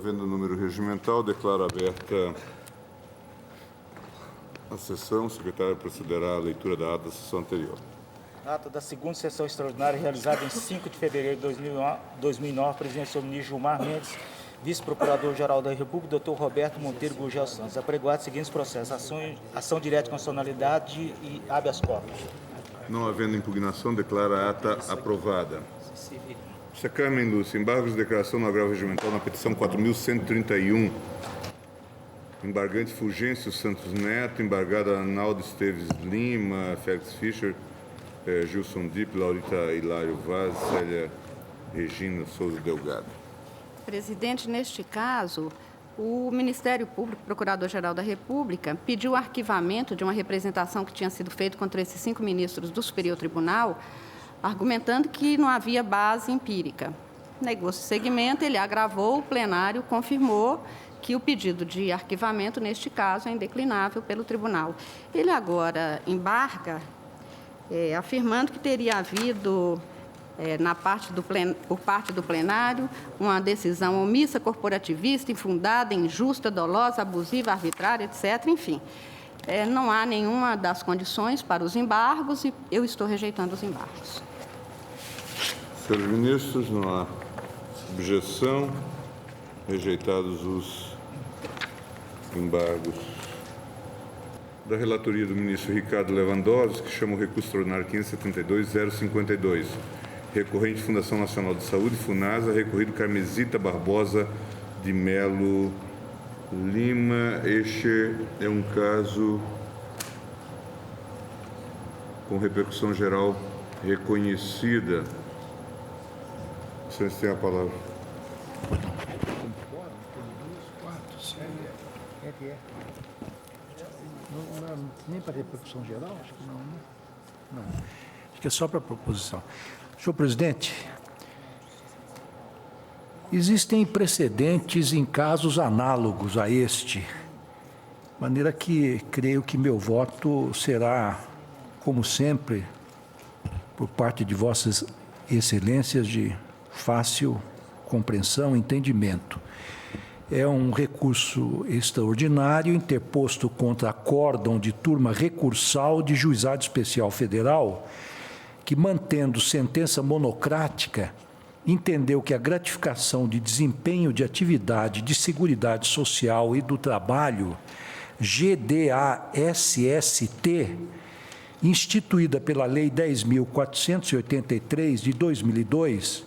havendo número regimental, declaro aberta a sessão. O secretário procederá à leitura da ata da sessão anterior. Ata da segunda sessão extraordinária realizada em 5 de fevereiro de 2009, presidente do ministro Gilmar Mendes, vice-procurador-geral da República, Dr. Roberto Monteiro Gurgel Santos. Apregoado os seguintes processos: ação direta de constitucionalidade e habeas corpus. Não havendo impugnação, declara a ata aprovada. Sacramen Lúcia, embargos de declaração no agravo regimental na petição 4.131. Embargante Fulgêncio Santos Neto, embargada Arnaldo Esteves Lima, Félix Fischer, Gilson Dipp, Laurita Hilário Vaz, Célia Regina Souza Delgado. Presidente, neste caso, o Ministério Público, Procurador-Geral da República, pediu o arquivamento de uma representação que tinha sido feita contra esses 5 ministros do Superior Tribunal, argumentando que não havia base empírica. Negou-se segmento, ele agravou, o plenário confirmou que o pedido de arquivamento, neste caso, é indeclinável pelo tribunal. Ele agora embarga, afirmando que teria havido, por parte do plenário, uma decisão omissa, corporativista, infundada, injusta, dolosa, abusiva, arbitrária, etc. Enfim, não há nenhuma das condições para os embargos e eu estou rejeitando os embargos. Senhores ministros, não há objeção. Rejeitados os embargos. Da relatoria do ministro Ricardo Lewandowski, que chama o recurso extraordinário 572.052. Recorrente Fundação Nacional de Saúde, FUNASA, recorrido Carmesita Barbosa de Melo Lima. Este é um caso com repercussão geral reconhecida. Vocês têm a palavra. Nem para repercussão geral? Acho que não, né? Não. Acho que é só para proposição. Senhor presidente, existem precedentes em casos análogos a este, de maneira que creio que meu voto será, como sempre, por parte de vossas excelências, de fácil compreensão e entendimento. É um recurso extraordinário interposto contra acórdão de turma recursal de Juizado Especial Federal, que, mantendo sentença monocrática, entendeu que a gratificação de desempenho de atividade de seguridade social e do trabalho, GDA-SST, instituída pela Lei 10.483 de 2002,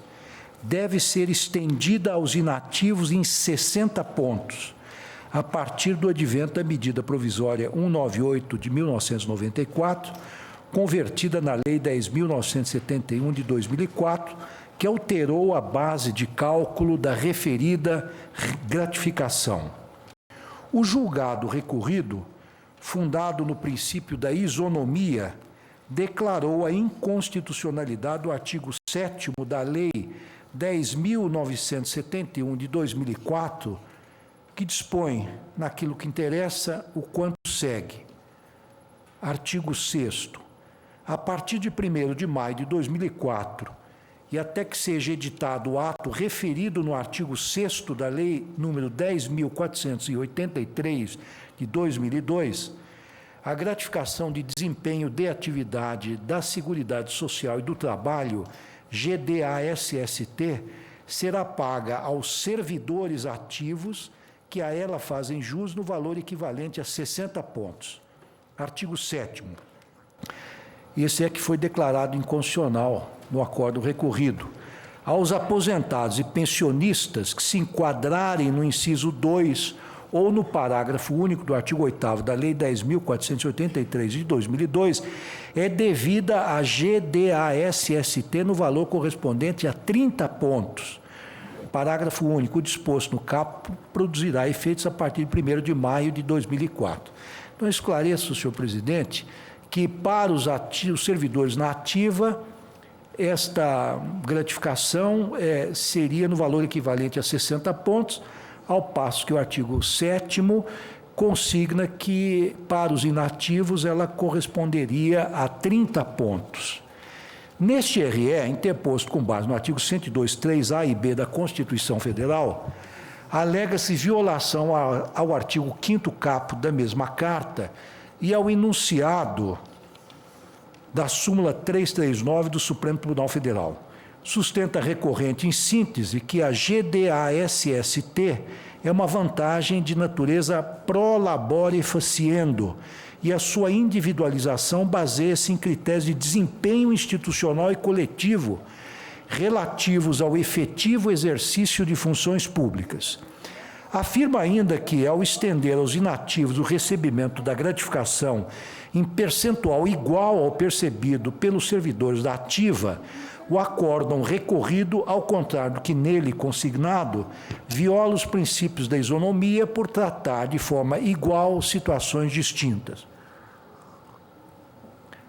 deve ser estendida aos inativos em 60 pontos, a partir do advento da medida provisória 198 de 1994, convertida na Lei 10.971 de 2004, que alterou a base de cálculo da referida gratificação. O julgado recorrido, fundado no princípio da isonomia, declarou a inconstitucionalidade do artigo 7º da Lei 10.971 de 2004, que dispõe, naquilo que interessa, o quanto segue. Artigo 6º. A partir de 1º de maio de 2004 e até que seja editado o ato referido no artigo 6º da Lei número 10.483 de 2002, a gratificação de desempenho de atividade da Seguridade Social e do Trabalho, GDA-SST, será paga aos servidores ativos que a ela fazem jus no valor equivalente a 60 pontos. Artigo 7º. Esse é que foi declarado inconstitucional no acórdão recorrido. Aos aposentados e pensionistas que se enquadrarem no inciso 2 ou no parágrafo único do artigo 8º da Lei 10.483 de 2002, é devida a GDA-SST no valor correspondente a 30 pontos. Parágrafo único disposto no caput produzirá efeitos a partir de 1º de maio de 2004. Então, esclareço, senhor presidente, que para os servidores na ativa, esta gratificação seria no valor equivalente a 60 pontos, ao passo que o artigo 7º consigna que, para os inativos, ela corresponderia a 30 pontos. Neste RE, interposto com base no artigo 102, 3A e B da Constituição Federal, alega-se violação ao artigo 5º caput da mesma Carta e ao enunciado da súmula 339 do Supremo Tribunal Federal. Sustenta a recorrente, em síntese, que a GDASST é uma vantagem de natureza pro labore faciendo e a sua individualização baseia-se em critérios de desempenho institucional e coletivo relativos ao efetivo exercício de funções públicas. Afirma ainda que, ao estender aos inativos o recebimento da gratificação em percentual igual ao percebido pelos servidores da ativa, o acórdão recorrido, ao contrário do que nele consignado, viola os princípios da isonomia por tratar de forma igual situações distintas.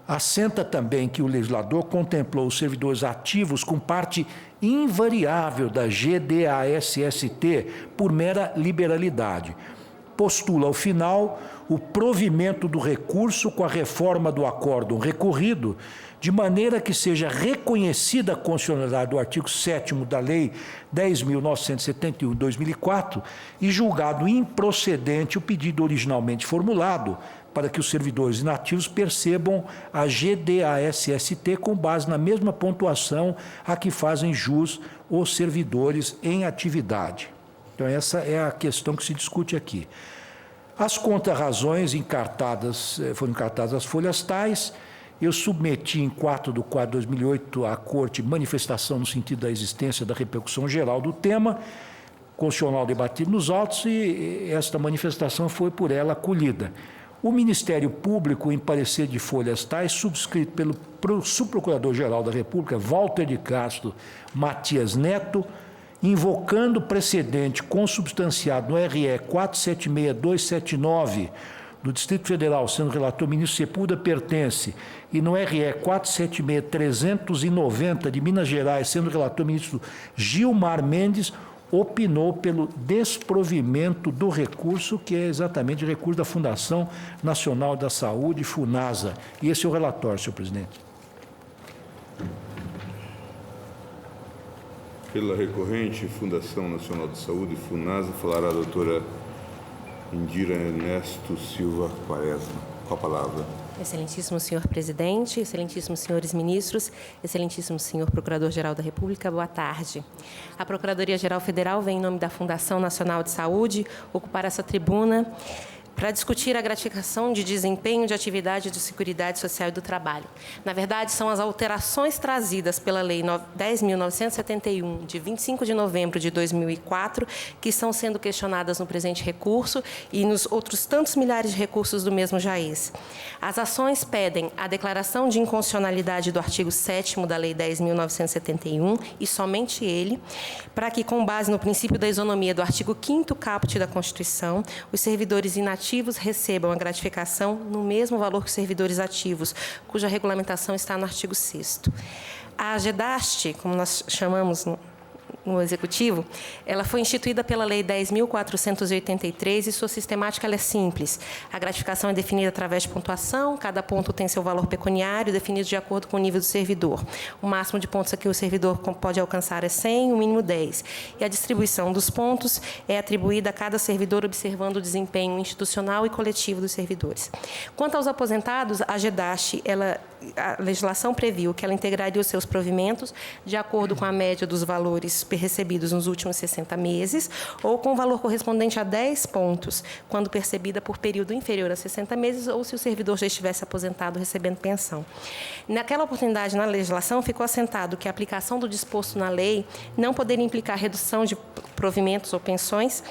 Assenta também que o legislador contemplou os servidores ativos com parte invariável da GDASST por mera liberalidade. Postula, ao final, o provimento do recurso com a reforma do acórdão recorrido, de maneira que seja reconhecida a constitucionalidade do artigo 7º da Lei 10.971, de 2004, e julgado improcedente o pedido originalmente formulado, para que os servidores inativos percebam a GDASST com base na mesma pontuação a que fazem jus os servidores em atividade. Então, essa é a questão que se discute aqui. As contrarrazões foram encartadas as folhas tais. Eu submeti em 4/4/2008 à Corte manifestação no sentido da existência da repercussão geral do tema, constitucional debatido nos autos, e esta manifestação foi por ela acolhida. O Ministério Público, em parecer de folhas tais, subscrito pelo Subprocurador-Geral da República, Walter de Castro Matias Neto, invocando precedente consubstanciado no RE 476279 do Distrito Federal, sendo relator ministro Sepúlveda, pertence, e no RE 476390 de Minas Gerais, sendo relator ministro Gilmar Mendes, opinou pelo desprovimento do recurso, que é exatamente o recurso da Fundação Nacional da Saúde, FUNASA. E esse é o relatório, senhor presidente. Pela recorrente, Fundação Nacional de Saúde, FUNASA, falará a doutora Indira Ernesto Silva Quaresma. Com a palavra. Excelentíssimo senhor presidente, excelentíssimos senhores ministros, excelentíssimo senhor Procurador-Geral da República, boa tarde. A Procuradoria-Geral Federal vem em nome da Fundação Nacional de Saúde ocupar essa tribuna para discutir a gratificação de desempenho de atividade de Seguridade Social e do Trabalho. Na verdade, são as alterações trazidas pela Lei 10.971, de 25 de novembro de 2004, que estão sendo questionadas no presente recurso e nos outros tantos milhares de recursos do mesmo jaez. As ações pedem a declaração de inconstitucionalidade do artigo 7º da Lei 10.971, e somente ele, para que, com base no princípio da isonomia do artigo 5º caput da Constituição, os servidores inativos recebam a gratificação no mesmo valor que os servidores ativos, cuja regulamentação está no artigo 6º. A GDAST, como nós chamamos no Executivo, ela foi instituída pela Lei 10.483 e sua sistemática ela é simples. A gratificação é definida através de pontuação, cada ponto tem seu valor pecuniário, definido de acordo com o nível do servidor. O máximo de pontos a que o servidor pode alcançar é 100, o mínimo 10. E a distribuição dos pontos é atribuída a cada servidor observando o desempenho institucional e coletivo dos servidores. Quanto aos aposentados, a GDAST, a legislação previu que ela integraria os seus provimentos de acordo com a média dos valores recebidos nos últimos 60 meses, ou com o valor correspondente a 10 pontos, quando percebida por período inferior a 60 meses, ou se o servidor já estivesse aposentado recebendo pensão. Naquela oportunidade, na legislação, ficou assentado que a aplicação do disposto na lei não poderia implicar redução de proventos ou pensões,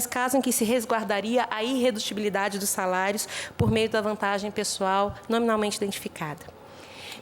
caso em que se resguardaria a irredutibilidade dos salários por meio da vantagem pessoal nominalmente identificada.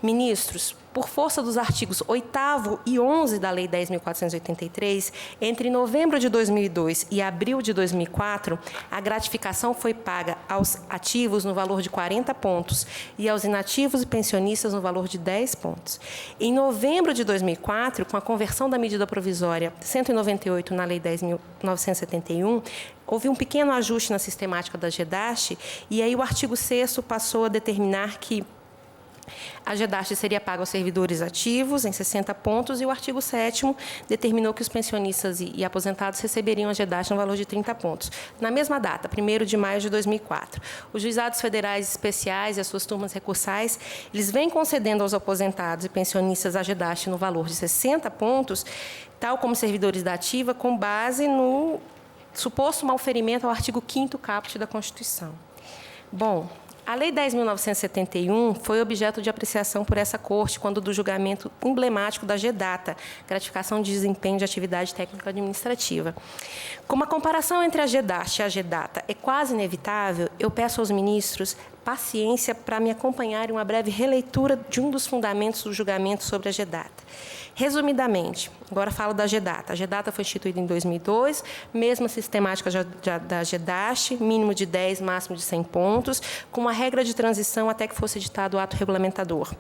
Ministros, por força dos artigos 8º e 11 da Lei 10.483, entre novembro de 2002 e abril de 2004, a gratificação foi paga aos ativos no valor de 40 pontos e aos inativos e pensionistas no valor de 10 pontos. Em novembro de 2004, com a conversão da medida provisória 198 na Lei 10.971, houve um pequeno ajuste na sistemática da GDAST, e aí o artigo 6º passou a determinar que A GEDAST seria paga aos servidores ativos em 60 pontos e o artigo 7º determinou que os pensionistas e aposentados receberiam a GEDAST no valor de 30 pontos. Na mesma data, 1º de maio de 2004. Os juizados federais especiais e as suas turmas recursais, eles vêm concedendo aos aposentados e pensionistas a GEDAST no valor de 60 pontos, tal como servidores da ativa, com base no suposto malferimento ao artigo 5º caput da Constituição. Bom, a Lei 10.971 foi objeto de apreciação por essa Corte quando do julgamento emblemático da GEDATA, gratificação de desempenho de atividade técnico-administrativa. Como a comparação entre a GEDAST e a GEDATA é quase inevitável, eu peço aos ministros paciência para me acompanharem uma breve releitura de um dos fundamentos do julgamento sobre a GEDATA. Resumidamente, agora falo da GEDATA. A GEDATA foi instituída em 2002, mesma sistemática da GEDAST, mínimo de 10, máximo de 100 pontos, com uma regra de transição até que fosse editado o ato regulamentador.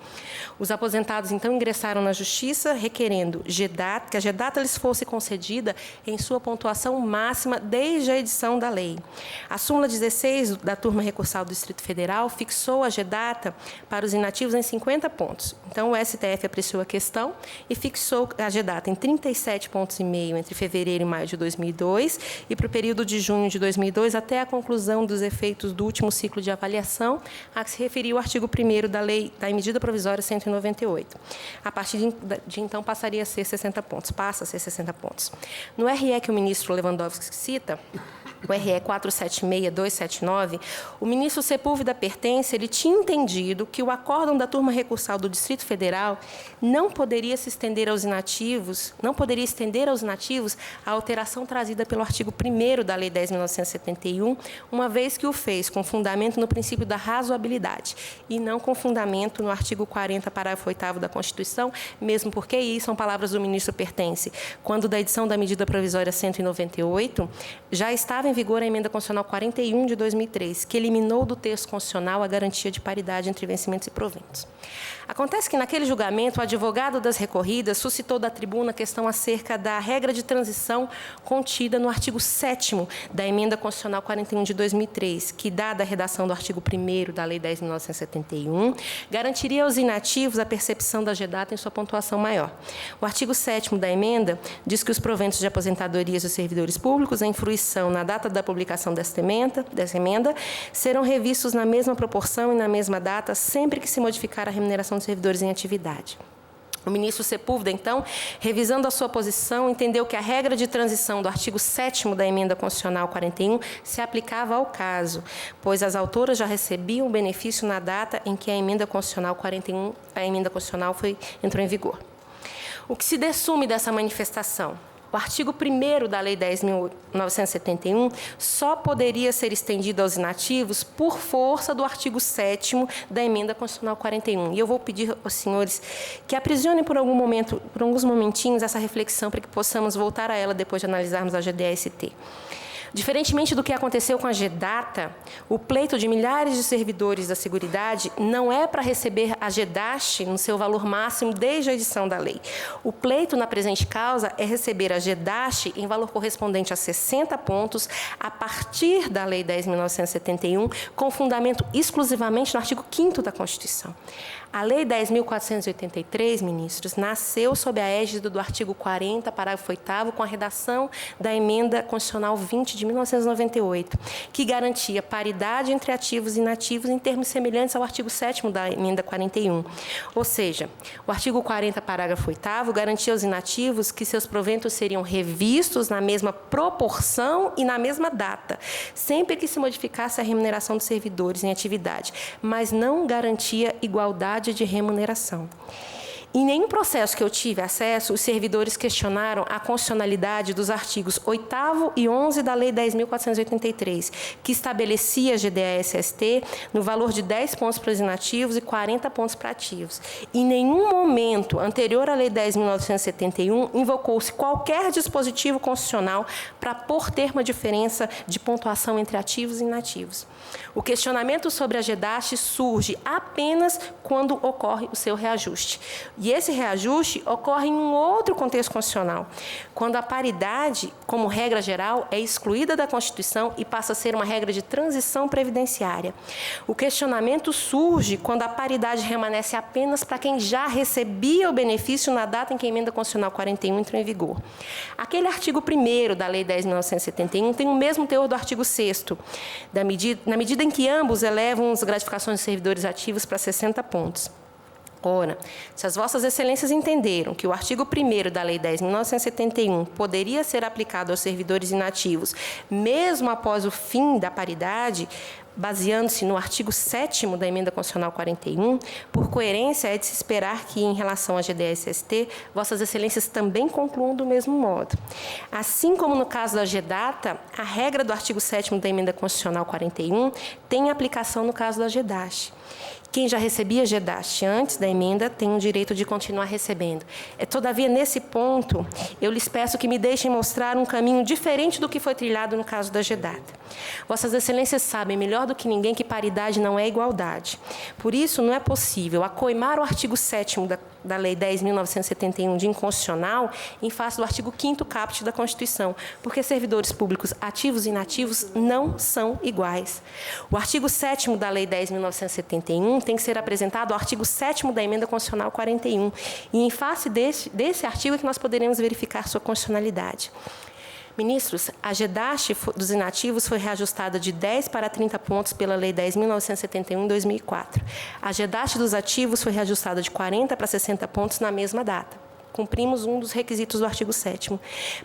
Os aposentados, então, ingressaram na Justiça requerendo que a GEDATA lhes fosse concedida em sua pontuação máxima desde a edição da lei. A súmula 16 da turma recursal do Distrito Federal fixou a GEDATA para os inativos em 50 pontos. Então, o STF apreciou a questão e fixou a GEDATA em 37,5 pontos entre fevereiro e maio de 2002 e para o período de junho de 2002 até a conclusão dos efeitos do último ciclo de avaliação, a que se referiu o artigo 1º da lei da medida provisória 198. A partir de então passaria a ser 60 pontos, passa a ser 60 pontos. No RE que o ministro Lewandowski cita, o RE 476279, o ministro Sepúlveda Pertence, ele tinha entendido que o acórdão da turma recursal do Distrito Federal não poderia estender aos inativos a alteração trazida pelo artigo 1º da Lei 10.971, uma vez que o fez com fundamento no princípio da razoabilidade e não com fundamento no artigo 40, parágrafo 8º da Constituição, mesmo porque, e são palavras do ministro Pertence, quando da edição da medida provisória 198, já estava em vigor a emenda constitucional 41 de 2003, que eliminou do texto constitucional a garantia de paridade entre vencimentos e proventos. Acontece que, naquele julgamento, o advogado das recorridas suscitou da tribuna a questão acerca da regra de transição contida no artigo 7º da emenda constitucional 41 de 2003, que, dada a redação do artigo 1º da Lei 10.971, garantiria aos inativos a percepção da GEDATA em sua pontuação maior. O artigo 7º da emenda diz que os proventos de aposentadorias dos servidores públicos, em fruição na data da publicação dessa emenda, serão revistos na mesma proporção e na mesma data, sempre que se modificar a remuneração dos servidores em atividade. O ministro Sepúlveda, então, revisando a sua posição, entendeu que a regra de transição do artigo 7º da emenda constitucional 41 se aplicava ao caso, pois as autoras já recebiam o benefício na data em que a emenda constitucional 41, entrou em vigor. O que se dessume dessa manifestação? O artigo 1º da Lei 10.971 só poderia ser estendido aos inativos por força do artigo 7º da Emenda Constitucional 41. E eu vou pedir aos senhores que aprisionem por alguns momentinhos, essa reflexão para que possamos voltar a ela depois de analisarmos a GDST. Diferentemente do que aconteceu com a GEDATA, o pleito de milhares de servidores da Seguridade não é para receber a GEDAST no seu valor máximo desde a edição da lei. O pleito na presente causa é receber a GEDAST em valor correspondente a 60 pontos a partir da Lei 10.971, com fundamento exclusivamente no artigo 5º da Constituição. A Lei 10.483, ministros, nasceu sob a égide do artigo 40, parágrafo 8º, com a redação da Emenda Constitucional 20 de 1998, que garantia paridade entre ativos e inativos em termos semelhantes ao artigo 7º da Emenda 41. Ou seja, o artigo 40, parágrafo 8º, garantia aos inativos que seus proventos seriam revistos na mesma proporção e na mesma data, sempre que se modificasse a remuneração dos servidores em atividade, mas não garantia igualdade de remuneração. Em nenhum processo que eu tive acesso, os servidores questionaram a constitucionalidade dos artigos 8º e 11 da Lei 10.483, que estabelecia a GDA-SST no valor de 10 pontos para os inativos e 40 pontos para ativos. Em nenhum momento anterior à Lei 10.971 invocou-se qualquer dispositivo constitucional para pôr termo à diferença de pontuação entre ativos e inativos. O questionamento sobre a GEDAST surge apenas quando ocorre o seu reajuste. E esse reajuste ocorre em um outro contexto constitucional, quando a paridade, como regra geral, é excluída da Constituição e passa a ser uma regra de transição previdenciária. O questionamento surge quando a paridade permanece apenas para quem já recebia o benefício na data em que a Emenda Constitucional 41 entrou em vigor. Aquele artigo 1º da Lei 10.971 tem o mesmo teor do artigo 6º, na medida em que ambos elevam as gratificações de servidores ativos para 60 pontos. Ora, se as vossas excelências entenderam que o artigo 1º da Lei 10.971 poderia ser aplicado aos servidores inativos, mesmo após o fim da paridade, baseando-se no artigo 7º da Emenda Constitucional 41, por coerência é de se esperar que, em relação à GDA-SST, vossas excelências também concluam do mesmo modo. Assim como no caso da GEDATA, a regra do artigo 7º da Emenda Constitucional 41 tem aplicação no caso da GEDAST. Quem já recebia GEDAST antes da emenda tem o direito de continuar recebendo. Todavia, nesse ponto, eu lhes peço que me deixem mostrar um caminho diferente do que foi trilhado no caso da GEDATA. Vossas excelências sabem melhor do que ninguém que paridade não é igualdade. Por isso, não é possível acoimar o artigo 7º da Lei 10.971 de inconstitucional em face do artigo 5º caput da Constituição, porque servidores públicos ativos e inativos não são iguais. O artigo 7º da Lei 10.971 tem que ser apresentado ao artigo 7º da Emenda Constitucional 41, e em face desse artigo é que nós poderemos verificar sua constitucionalidade. Ministros, a GEDAST dos inativos foi reajustada de 10 para 30 pontos pela Lei 10.971 em 2004. A GEDAST dos ativos foi reajustada de 40 para 60 pontos na mesma data. Cumprimos um dos requisitos do artigo 7º.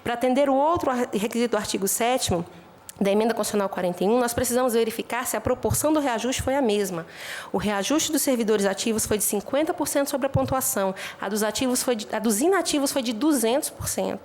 Para atender o outro requisito do artigo 7º, da Emenda Constitucional 41, nós precisamos verificar se a proporção do reajuste foi a mesma. O reajuste dos servidores ativos foi de 50% sobre a pontuação, a dos inativos foi de 200%.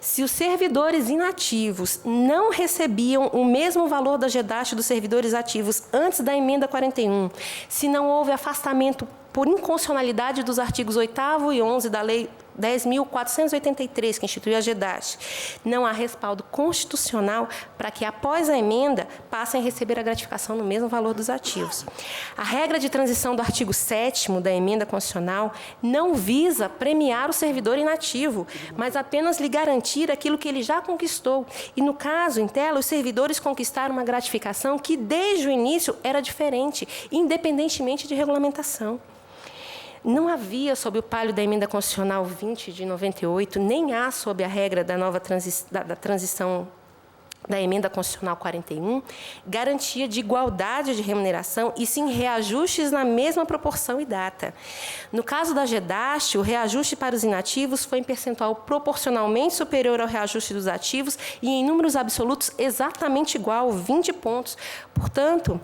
Se os servidores inativos não recebiam o mesmo valor da GEDAST dos servidores ativos antes da Emenda 41, se não houve afastamento por inconstitucionalidade dos artigos 8º e 11 da Lei 10.483, que institui a GEDAST, não há respaldo constitucional para que, após a emenda, passem a receber a gratificação no mesmo valor dos ativos. A regra de transição do artigo 7º da Emenda Constitucional não visa premiar o servidor inativo, mas apenas lhe garantir aquilo que ele já conquistou. E, no caso, em tela, os servidores conquistaram uma gratificação que, desde o início, era diferente, independentemente de regulamentação. Não havia, sob o palio da Emenda Constitucional 20 de 98, nem há, sob a regra da nova transição da Emenda Constitucional 41, garantia de igualdade de remuneração e sim reajustes na mesma proporção e data. No caso da GEDAST, o reajuste para os inativos foi em percentual proporcionalmente superior ao reajuste dos ativos e em números absolutos exatamente igual, 20 pontos. Portanto,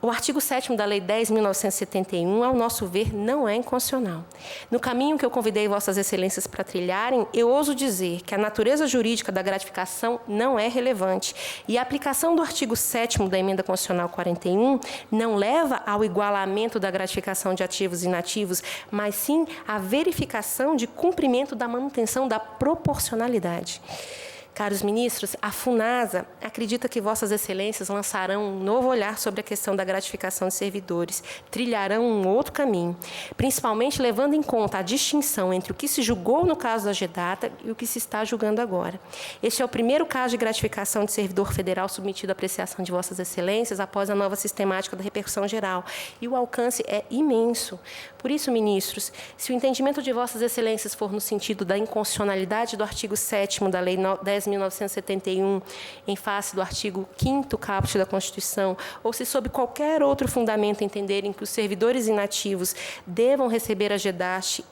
o artigo 7º da Lei 10.971, ao nosso ver, não é inconstitucional. No caminho que eu convidei vossas excelências para trilharem, eu ouso dizer que a natureza jurídica da gratificação não é relevante e a aplicação do artigo 7º da Emenda Constitucional 41 não leva ao igualamento da gratificação de ativos e inativos, mas sim à verificação de cumprimento da manutenção da proporcionalidade. Caros ministros, a FUNASA acredita que vossas excelências lançarão um novo olhar sobre a questão da gratificação de servidores, trilharão um outro caminho, principalmente levando em conta a distinção entre o que se julgou no caso da GEDATA e o que se está julgando agora. Este é o primeiro caso de gratificação de servidor federal submetido à apreciação de vossas excelências após a nova sistemática da repercussão geral, e o alcance é imenso. Por isso, ministros, se o entendimento de vossas excelências for no sentido da inconstitucionalidade do artigo 7º da Lei 10.971, em face do artigo 5º caput da Constituição, ou se sob qualquer outro fundamento entenderem que os servidores inativos devam receber a GEDAST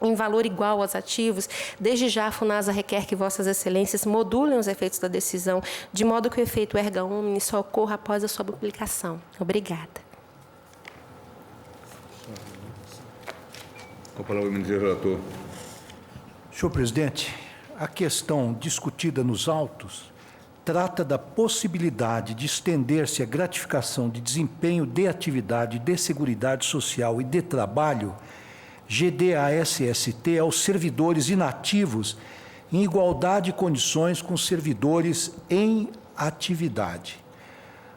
em valor igual aos ativos, desde já a FUNASA requer que vossas excelências modulem os efeitos da decisão, de modo que o efeito erga omnes só ocorra após a sua publicação. Obrigada. Com a palavra, o ministro relator. Senhor presidente, a questão discutida nos autos trata da possibilidade de estender-se a gratificação de desempenho de atividade de seguridade social e de trabalho, GDA-SST, aos servidores inativos em igualdade de condições com servidores em atividade.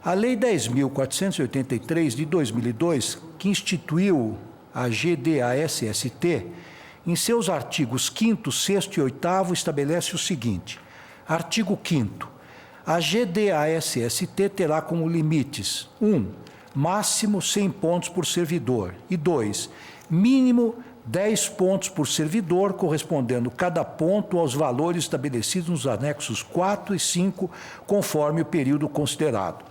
A Lei 10.483, de 2002, que instituiu a GDA-SST, em seus artigos 5º, 6º e 8º, estabelece o seguinte. Artigo 5º. A GDA-SST terá como limites 1. Máximo 100 pontos por servidor e 2. Mínimo 10 pontos por servidor, correspondendo cada ponto aos valores estabelecidos nos anexos 4 e 5, conforme o período considerado.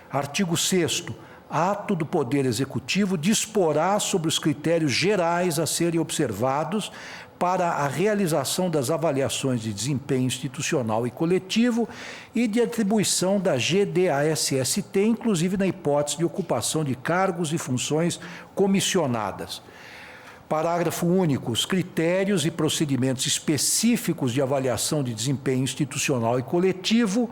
Artigo 6º. Ato do Poder Executivo disporá sobre os critérios gerais a serem observados para a realização das avaliações de desempenho institucional e coletivo e de atribuição da GDA-SST, inclusive na hipótese de ocupação de cargos e funções comissionadas. Parágrafo único. Os critérios e procedimentos específicos de avaliação de desempenho institucional e coletivo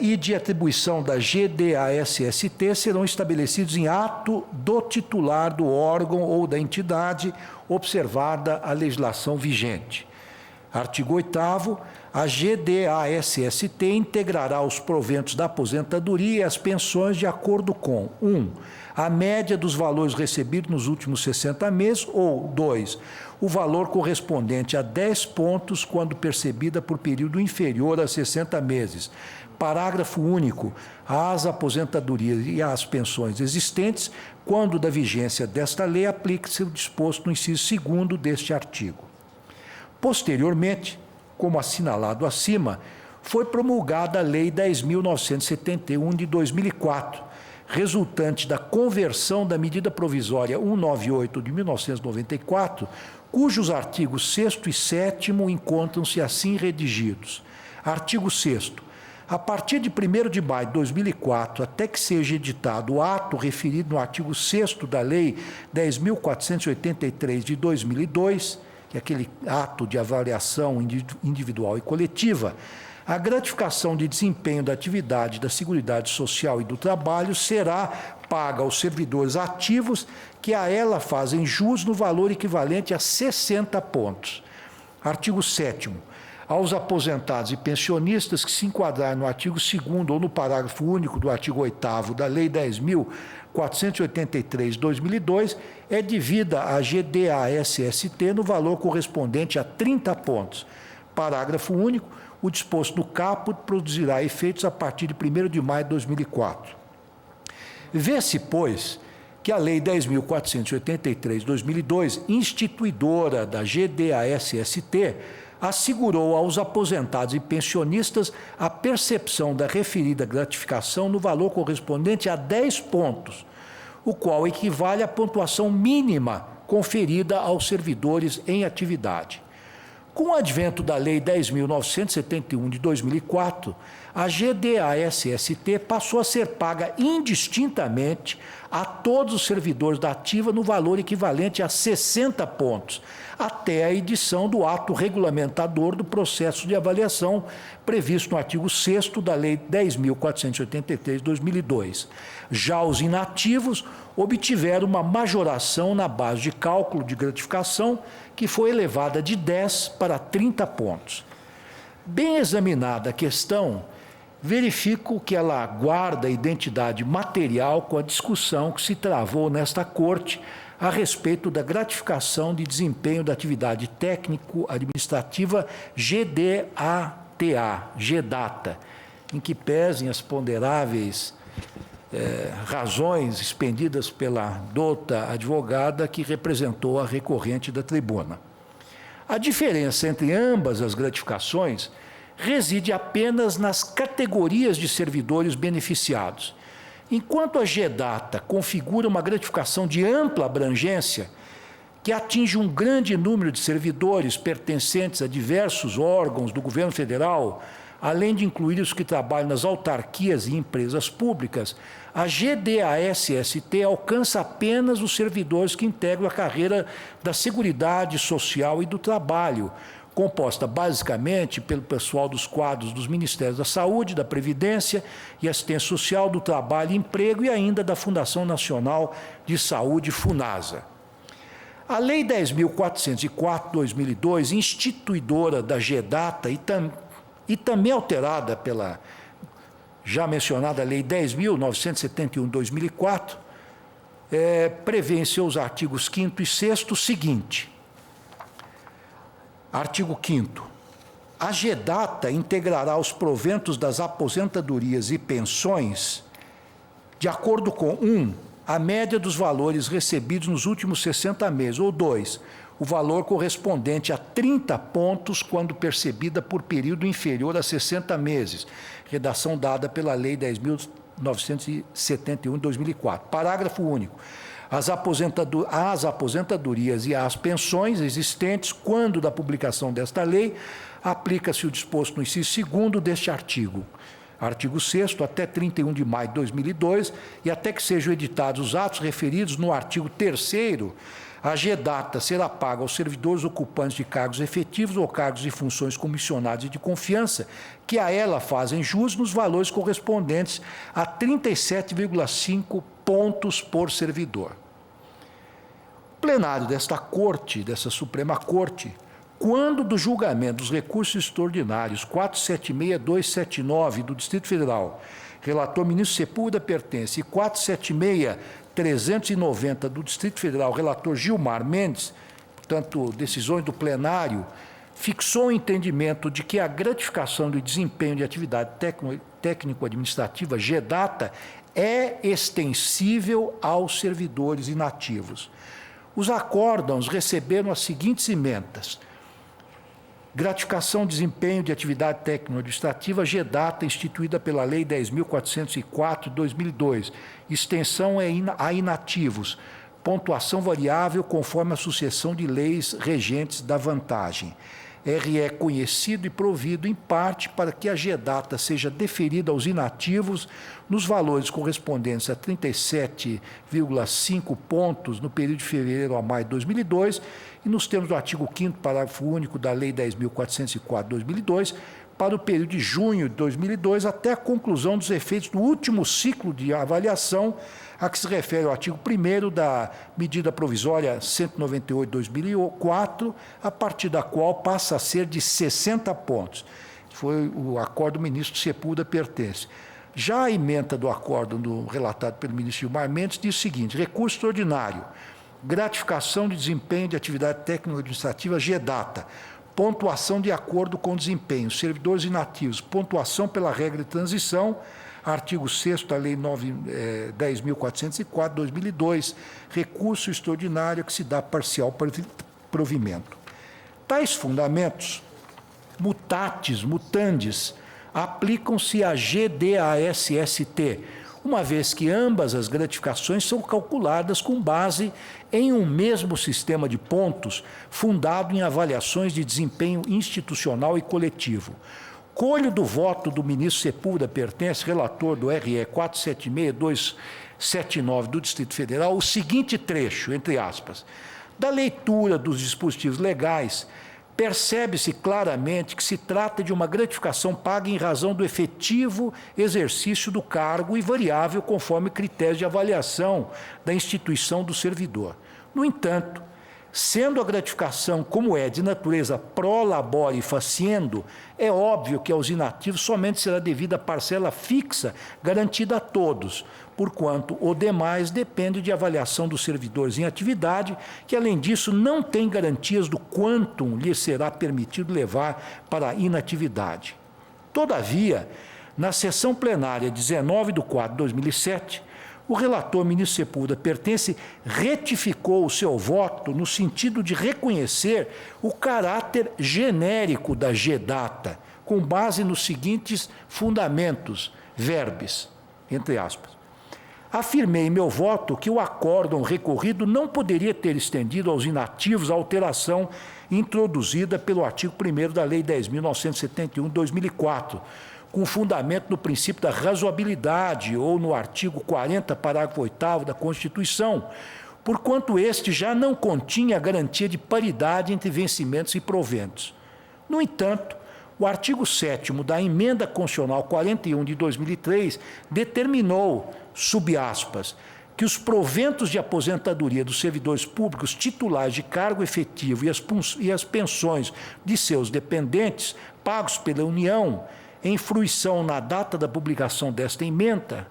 e de atribuição da GDA-SST serão estabelecidos em ato do titular do órgão ou da entidade, observada a legislação vigente. Artigo 8º. A GDA-SST integrará os proventos da aposentadoria e as pensões de acordo com 1. A média dos valores recebidos nos últimos 60 meses ou 2. O valor correspondente a 10 pontos quando percebida por período inferior a 60 meses. Parágrafo único. Às aposentadorias e às pensões existentes, quando da vigência desta lei, aplique-se o disposto no inciso 2º deste artigo. Posteriormente, como assinalado acima, foi promulgada a Lei 10.971 de 2004, resultante da conversão da medida provisória 198 de 1994, cujos artigos 6º e 7º encontram-se assim redigidos. Artigo 6º. A partir de 1º de maio de 2004, até que seja editado o ato referido no artigo 6º da Lei 10.483 de 2002, que é aquele ato de avaliação individual e coletiva, a gratificação de desempenho da atividade da Seguridade Social e do Trabalho será paga aos servidores ativos que a ela fazem jus no valor equivalente a 60 pontos. Artigo 7º. Aos aposentados e pensionistas que se enquadrarem no artigo 2º ou no parágrafo único do artigo 8º da Lei 10.483 de 2002, é devida a GDA-SST no valor correspondente a 30 pontos. Parágrafo único. O disposto no caput produzirá efeitos a partir de 1º de maio de 2004. Vê-se, pois, que a Lei 10.483 de 2002, instituidora da GDA-SST, assegurou aos aposentados e pensionistas a percepção da referida gratificação no valor correspondente a 10 pontos, o qual equivale à pontuação mínima conferida aos servidores em atividade. Com o advento da Lei 10.971 de 2004, a GDA-SST passou a ser paga indistintamente a todos os servidores da ativa no valor equivalente a 60 pontos, até a edição do ato regulamentador do processo de avaliação previsto no artigo 6º da Lei 10.483 de 2002. Já os inativos obtiveram uma majoração na base de cálculo de gratificação que foi elevada de 10 para 30 pontos. Bem examinada a questão, verifico que ela guarda identidade material com a discussão que se travou nesta Corte a respeito da gratificação de desempenho da atividade técnico-administrativa GDATA, em que pesem as ponderáveis razões expendidas pela douta advogada que representou a recorrente da tribuna. A diferença entre ambas as gratificações reside apenas nas categorias de servidores beneficiados. Enquanto a GDATA configura uma gratificação de ampla abrangência, que atinge um grande número de servidores pertencentes a diversos órgãos do governo federal, além de incluir os que trabalham nas autarquias e empresas públicas, a GDA-SST alcança apenas os servidores que integram a carreira da Seguridade Social e do Trabalho, composta basicamente pelo pessoal dos quadros dos Ministérios da Saúde, da Previdência e Assistência Social, do Trabalho e Emprego e ainda da Fundação Nacional de Saúde, FUNASA. A Lei 10.404 de 2002, instituidora da GDATA e também alterada pela já mencionada Lei 10.971 de 2004, prevê em seus artigos 5º e 6º o seguinte. Artigo 5º. A GEDATA integrará os proventos das aposentadorias e pensões de acordo com 1. A média dos valores recebidos nos últimos 60 meses, ou 2. O valor correspondente a 30 pontos quando percebida por período inferior a 60 meses. Redação dada pela Lei 10.971 de 2004. Parágrafo único. As aposentadorias e as pensões existentes quando da publicação desta lei, aplica-se o disposto no inciso 2º deste artigo. Artigo 6º, até 31 de maio de 2002, e até que sejam editados os atos referidos no artigo 3º, a GEDATA será paga aos servidores ocupantes de cargos efetivos ou cargos e funções comissionados e de confiança, que a ela fazem jus nos valores correspondentes a 37,5 pontos por servidor. O plenário desta Corte, dessa Suprema Corte, quando do julgamento dos recursos extraordinários 476.279 do Distrito Federal, relator ministro Sepúlveda Pertence, e 476.390 do Distrito Federal, relator Gilmar Mendes, portanto, decisões do plenário, fixou o entendimento de que a gratificação do desempenho de atividade técnico-administrativa, GEDATA, é extensível aos servidores inativos. Os acórdãos receberam as seguintes emendas. Gratificação de desempenho de atividade técnico-administrativa, GEDATA, instituída pela Lei 10.404 de 2002. Extensão a inativos. Pontuação variável conforme a sucessão de leis regentes da vantagem. RE conhecido e provido em parte para que a GEDATA seja deferida aos inativos nos valores correspondentes a 37,5 pontos no período de fevereiro a maio de 2002 e nos termos do artigo 5º, parágrafo único da Lei 10.404 de 2002, para o período de junho de 2002 até a conclusão dos efeitos do último ciclo de avaliação a que se refere o artigo 1º da medida provisória 198 de 2004, a partir da qual passa a ser de 60 pontos. Foi o acordo do ministro Sepúlveda Pertence. Já a ementa do acordo relatado pelo ministro Gilmar Mendes diz o seguinte: recurso extraordinário, gratificação de desempenho de atividade técnico-administrativa GEDATA, pontuação de acordo com desempenho, servidores inativos, pontuação pela regra de transição, artigo 6º da Lei 10.404, 2002, recurso extraordinário que se dá parcial provimento. Tais fundamentos, mutatis mutandis, aplicam-se a GDASST, uma vez que ambas as gratificações são calculadas com base em um mesmo sistema de pontos fundado em avaliações de desempenho institucional e coletivo. Colho do voto do ministro Sepúlveda Pertence, relator do RE 476.279 do Distrito Federal, o seguinte trecho, entre aspas: da leitura dos dispositivos legais, percebe-se claramente que se trata de uma gratificação paga em razão do efetivo exercício do cargo e variável conforme critérios de avaliação da instituição do servidor. No entanto, sendo a gratificação, como é, de natureza pro labore faciendo, é óbvio que aos inativos somente será devida a parcela fixa garantida a todos, porquanto o demais depende de avaliação dos servidores em atividade, que além disso não tem garantias do quantum lhe será permitido levar para a inatividade. Todavia, na sessão plenária 19/4/2007, o relator ministro Sepúlveda Pertence retificou o seu voto no sentido de reconhecer o caráter genérico da GEDATA, com base nos seguintes fundamentos, verbis, entre aspas. Afirmei em meu voto que o acórdão recorrido não poderia ter estendido aos inativos a alteração introduzida pelo artigo 1º da Lei 10.971 de 2004, com fundamento no princípio da razoabilidade ou no artigo 40, parágrafo 8º da Constituição, porquanto este já não continha a garantia de paridade entre vencimentos e proventos. No entanto, o artigo 7º da Emenda Constitucional 41 de 2003 determinou, sub aspas, que os proventos de aposentadoria dos servidores públicos titulares de cargo efetivo e as pensões de seus dependentes pagos pela União, em fruição na data da publicação desta emenda,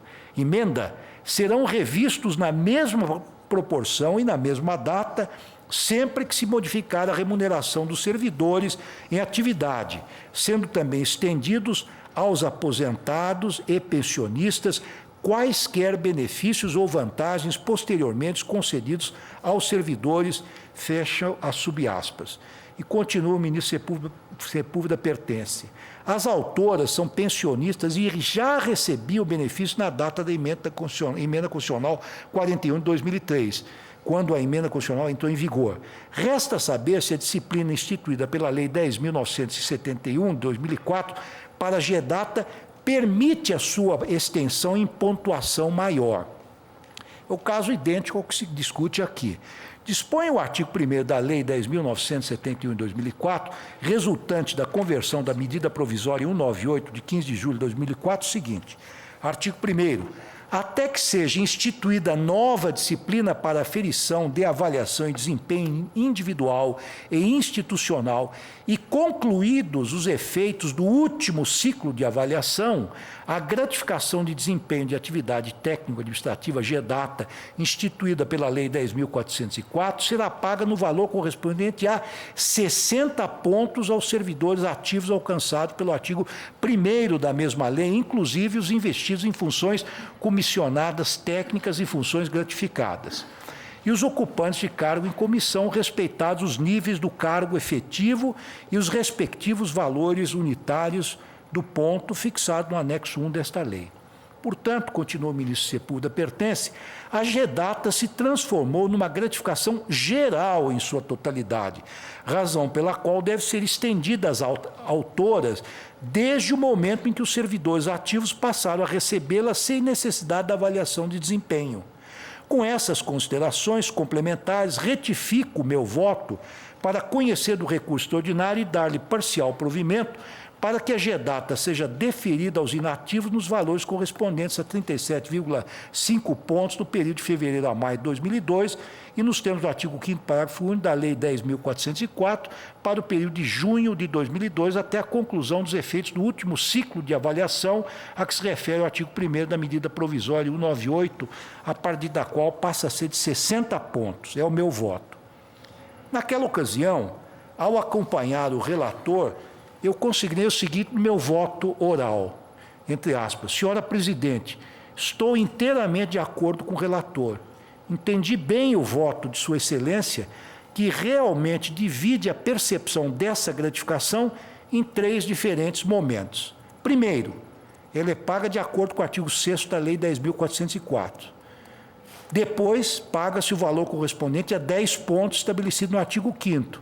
serão revistos na mesma proporção e na mesma data, sempre que se modificar a remuneração dos servidores em atividade, sendo também estendidos aos aposentados e pensionistas quaisquer benefícios ou vantagens posteriormente concedidos aos servidores, fecha as subaspas. E continua o ministro Sepúlveda pertence. As autoras são pensionistas e já recebiam o benefício na data da emenda constitucional 41 de 2003, quando a emenda constitucional entrou em vigor. Resta saber se a disciplina instituída pela Lei 10.971, de 2004, para a GEDATA, permite a sua extensão em pontuação maior. É o caso idêntico ao que se discute aqui. Dispõe o artigo 1º da Lei 10.971, de 2004, resultante da conversão da medida provisória 198, de 15 de julho de 2004, o seguinte: artigo 1º. Até que seja instituída nova disciplina para aferição de avaliação e desempenho individual e institucional e concluídos os efeitos do último ciclo de avaliação, a gratificação de desempenho de atividade técnico-administrativa GEDATA, instituída pela Lei 10.404, será paga no valor correspondente a 60 pontos aos servidores ativos alcançados pelo artigo 1º da mesma lei, inclusive os investidos em funções comissionadas técnicas e funções gratificadas. E os ocupantes de cargo em comissão, respeitados os níveis do cargo efetivo e os respectivos valores unitários do ponto fixado no anexo 1 desta lei. Portanto, continua o ministro Sepúlveda pertence, a GEDATA se transformou numa gratificação geral em sua totalidade, razão pela qual deve ser estendida às autoras desde o momento em que os servidores ativos passaram a recebê-la sem necessidade da avaliação de desempenho. Com essas considerações complementares, retifico o meu voto para conhecer do recurso extraordinário e dar-lhe parcial provimento para que a GEDATA seja deferida aos inativos nos valores correspondentes a 37,5 pontos no período de fevereiro a maio de 2002 e nos termos do artigo 5º, parágrafo único da Lei 10.404, para o período de junho de 2002 até a conclusão dos efeitos do último ciclo de avaliação a que se refere o artigo 1º da medida provisória 198, a partir da qual passa a ser de 60 pontos. É o meu voto. Naquela ocasião, ao acompanhar o relator, eu consignei o seguinte no meu voto oral, entre aspas: senhora presidente, estou inteiramente de acordo com o relator. Entendi bem o voto de sua excelência, que realmente divide a percepção dessa gratificação em 3 diferentes momentos. Primeiro, ela é paga de acordo com o artigo 6º da Lei 10.404. Depois, paga-se o valor correspondente a 10 pontos estabelecido no artigo 5º.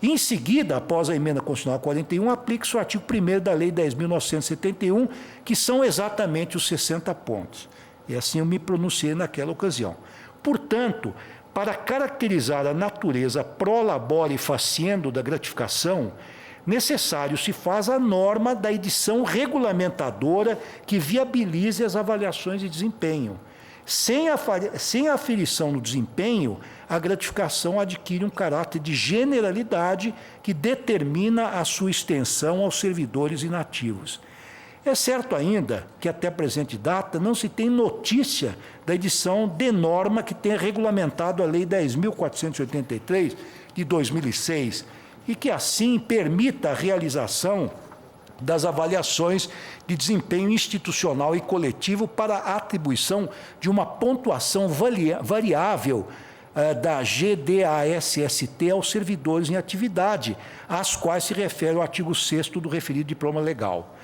Em seguida, após a emenda constitucional 41, aplica-se o artigo 1º da Lei 10.971, que são exatamente os 60 pontos. E assim eu me pronunciei naquela ocasião. Portanto, para caracterizar a natureza pro labore faciendo da gratificação, necessário se faz a norma da edição regulamentadora que viabilize as avaliações de desempenho. Sem a aferição no desempenho, a gratificação adquire um caráter de generalidade que determina a sua extensão aos servidores inativos. É certo ainda que, até a presente data, não se tem notícia da edição de norma que tenha regulamentado a Lei 10.483, de 2006, e que, assim, permita a realização das avaliações de desempenho institucional e coletivo para a atribuição de uma pontuação variável da GDASST aos servidores em atividade, às quais se refere o artigo 6º do referido diploma legal.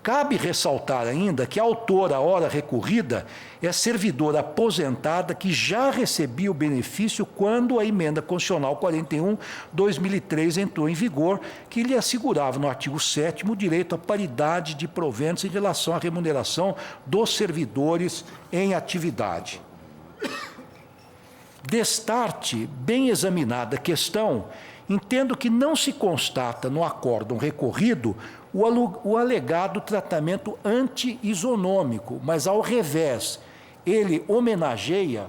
Cabe ressaltar ainda que a autora, ora recorrida, é servidora aposentada que já recebia o benefício quando a emenda constitucional 41/2003 entrou em vigor, que lhe assegurava no artigo 7º o direito à paridade de proventos em relação à remuneração dos servidores em atividade. Destarte bem examinada a questão, entendo que não se constata no acórdão recorrido o alegado tratamento anti-isonômico, mas, ao revés, ele homenageia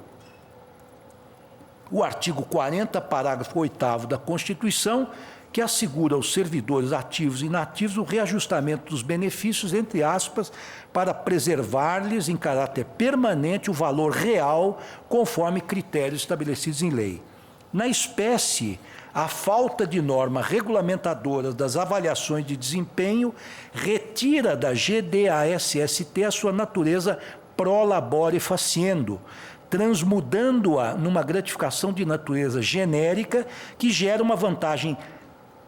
o artigo 40, parágrafo 8º da Constituição, que assegura aos servidores ativos e inativos o reajustamento dos benefícios, entre aspas, para preservar-lhes em caráter permanente o valor real, conforme critérios estabelecidos em lei. Na espécie, a falta de norma regulamentadora das avaliações de desempenho retira da GDASST a sua natureza pro labore faciendo, transmudando-a numa gratificação de natureza genérica que gera uma vantagem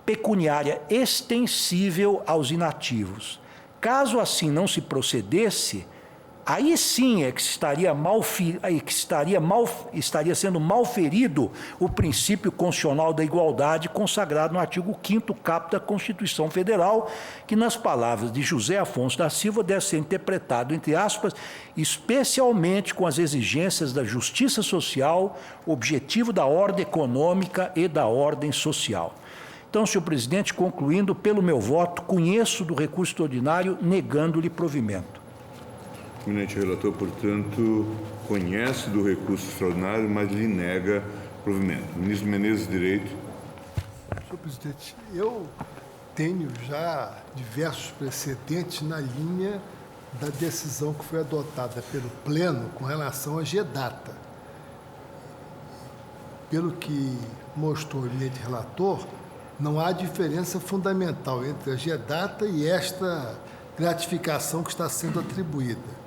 pecuniária extensível aos inativos. Caso assim não se procedesse, aí sim é que estaria sendo malferido o princípio constitucional da igualdade consagrado no artigo 5º caput da Constituição Federal, que, nas palavras de José Afonso da Silva, deve ser interpretado, entre aspas, especialmente com as exigências da justiça social, objetivo da ordem econômica e da ordem social. Então, senhor presidente, concluindo, pelo meu voto, conheço do recurso extraordinário, negando-lhe provimento. O eminente relator, portanto, conhece do recurso extraordinário, mas lhe nega provimento. Ministro Menezes, Direito. Senhor presidente, eu tenho já diversos precedentes na linha da decisão que foi adotada pelo Pleno com relação à GEDATA. Pelo que mostrou o eminente relator, não há diferença fundamental entre a GEDATA e esta gratificação que está sendo atribuída.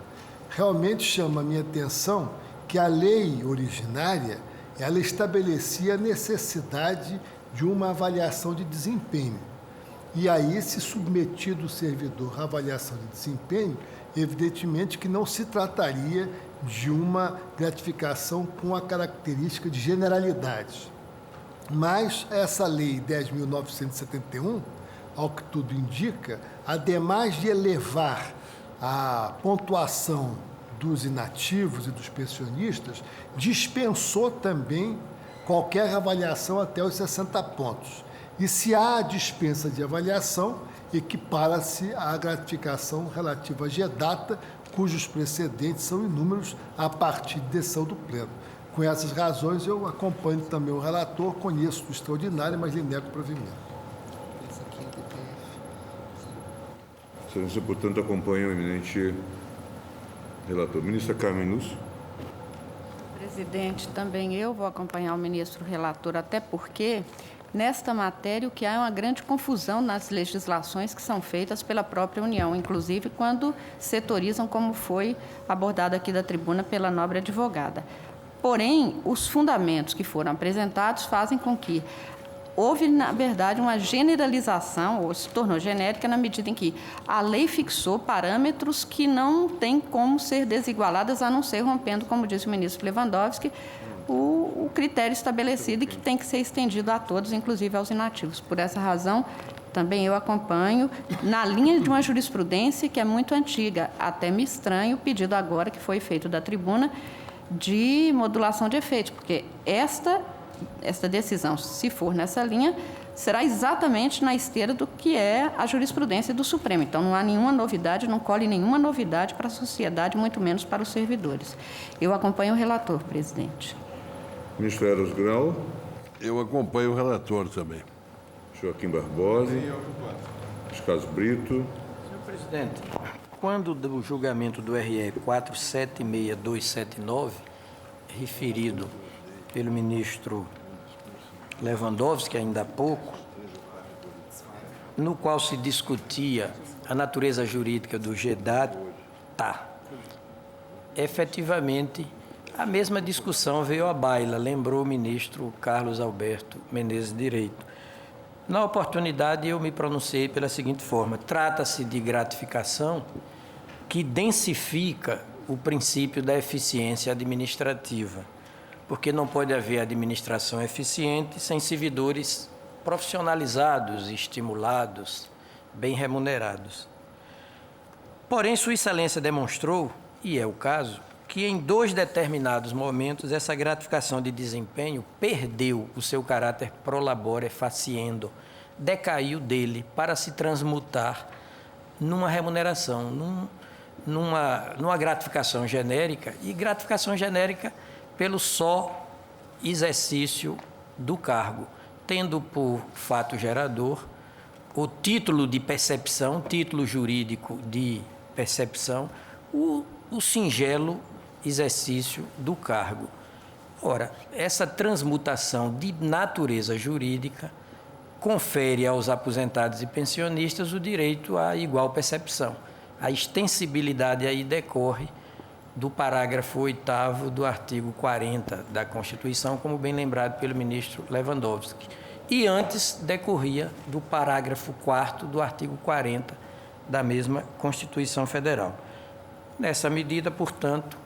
Realmente chama a minha atenção que a lei originária, ela estabelecia a necessidade de uma avaliação de desempenho. E aí, se submetido o servidor à avaliação de desempenho, evidentemente que não se trataria de uma gratificação com a característica de generalidade. Mas essa lei 10.971, ao que tudo indica, ademais de elevar a pontuação dos inativos e dos pensionistas, dispensou também qualquer avaliação até os 60 pontos. E se há dispensa de avaliação, equipara-se à gratificação relativa à GEDATA, cujos precedentes são inúmeros a partir de decisão do Pleno. Com essas razões, eu acompanho também o relator, conheço do extraordinário, mas lhe nego o provimento. Excelência, portanto, acompanha o eminente relator. Ministra Carmen Lúcia. Presidente, também eu vou acompanhar o ministro relator, até porque, nesta matéria, o que há é uma grande confusão nas legislações que são feitas pela própria União, inclusive quando setorizam, como foi abordado aqui da tribuna pela nobre advogada. Porém, os fundamentos que foram apresentados fazem com que houve, na verdade, uma generalização, ou se tornou genérica, na medida em que a lei fixou parâmetros que não têm como ser desigualadas, a não ser rompendo, como disse o ministro Lewandowski, o critério estabelecido e que tem que ser estendido a todos, inclusive aos inativos. Por essa razão, também eu acompanho na linha de uma jurisprudência que é muito antiga. Até me estranha o pedido agora que foi feito da tribuna de modulação de efeitos, porque esta decisão, se for nessa linha, será exatamente na esteira do que é a jurisprudência do Supremo. Então, não há nenhuma novidade, não colhe nenhuma novidade para a sociedade, muito menos para os servidores. Eu acompanho o relator, presidente. Ministro Eros Grau. Eu acompanho o relator também. Joaquim Barbosa. Carlos Brito. Senhor presidente, quando do julgamento do RE 476279, referido pelo ministro Lewandowski, ainda há pouco, no qual se discutia a natureza jurídica do GEDATA, efetivamente, a mesma discussão veio à baila, lembrou o ministro Carlos Alberto Menezes Direito. Na oportunidade, eu me pronunciei pela seguinte forma: trata-se de gratificação que densifica o princípio da eficiência administrativa, porque não pode haver administração eficiente sem servidores profissionalizados, estimulados, bem remunerados. Porém, Sua Excelência demonstrou, e é o caso, que em 2 determinados momentos essa gratificação de desempenho perdeu o seu caráter pro labore faciendo, decaiu dele para se transmutar numa remuneração, numa gratificação genérica, e gratificação genérica pelo só exercício do cargo. tendo por fato gerador o título de percepção, título jurídico de percepção, o singelo exercício do cargo. Ora, essa transmutação de natureza jurídica confere aos aposentados e pensionistas o direito à igual percepção. A extensibilidade aí decorre do parágrafo 8º do artigo 40 da Constituição, como bem lembrado pelo ministro Lewandowski. E antes decorria do parágrafo 4º do artigo 40 da mesma Constituição Federal. Nessa medida, portanto,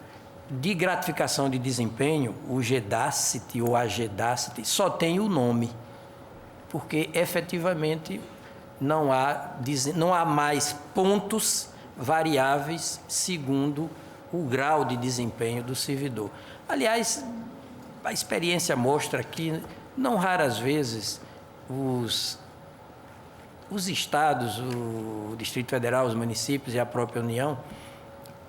de gratificação de desempenho, o GEDACIT ou a GEDACIT só tem o nome, porque efetivamente não há mais pontos variáveis segundo o grau de desempenho do servidor. Aliás, a experiência mostra que, não raras vezes, os estados, o Distrito Federal, os municípios e a própria União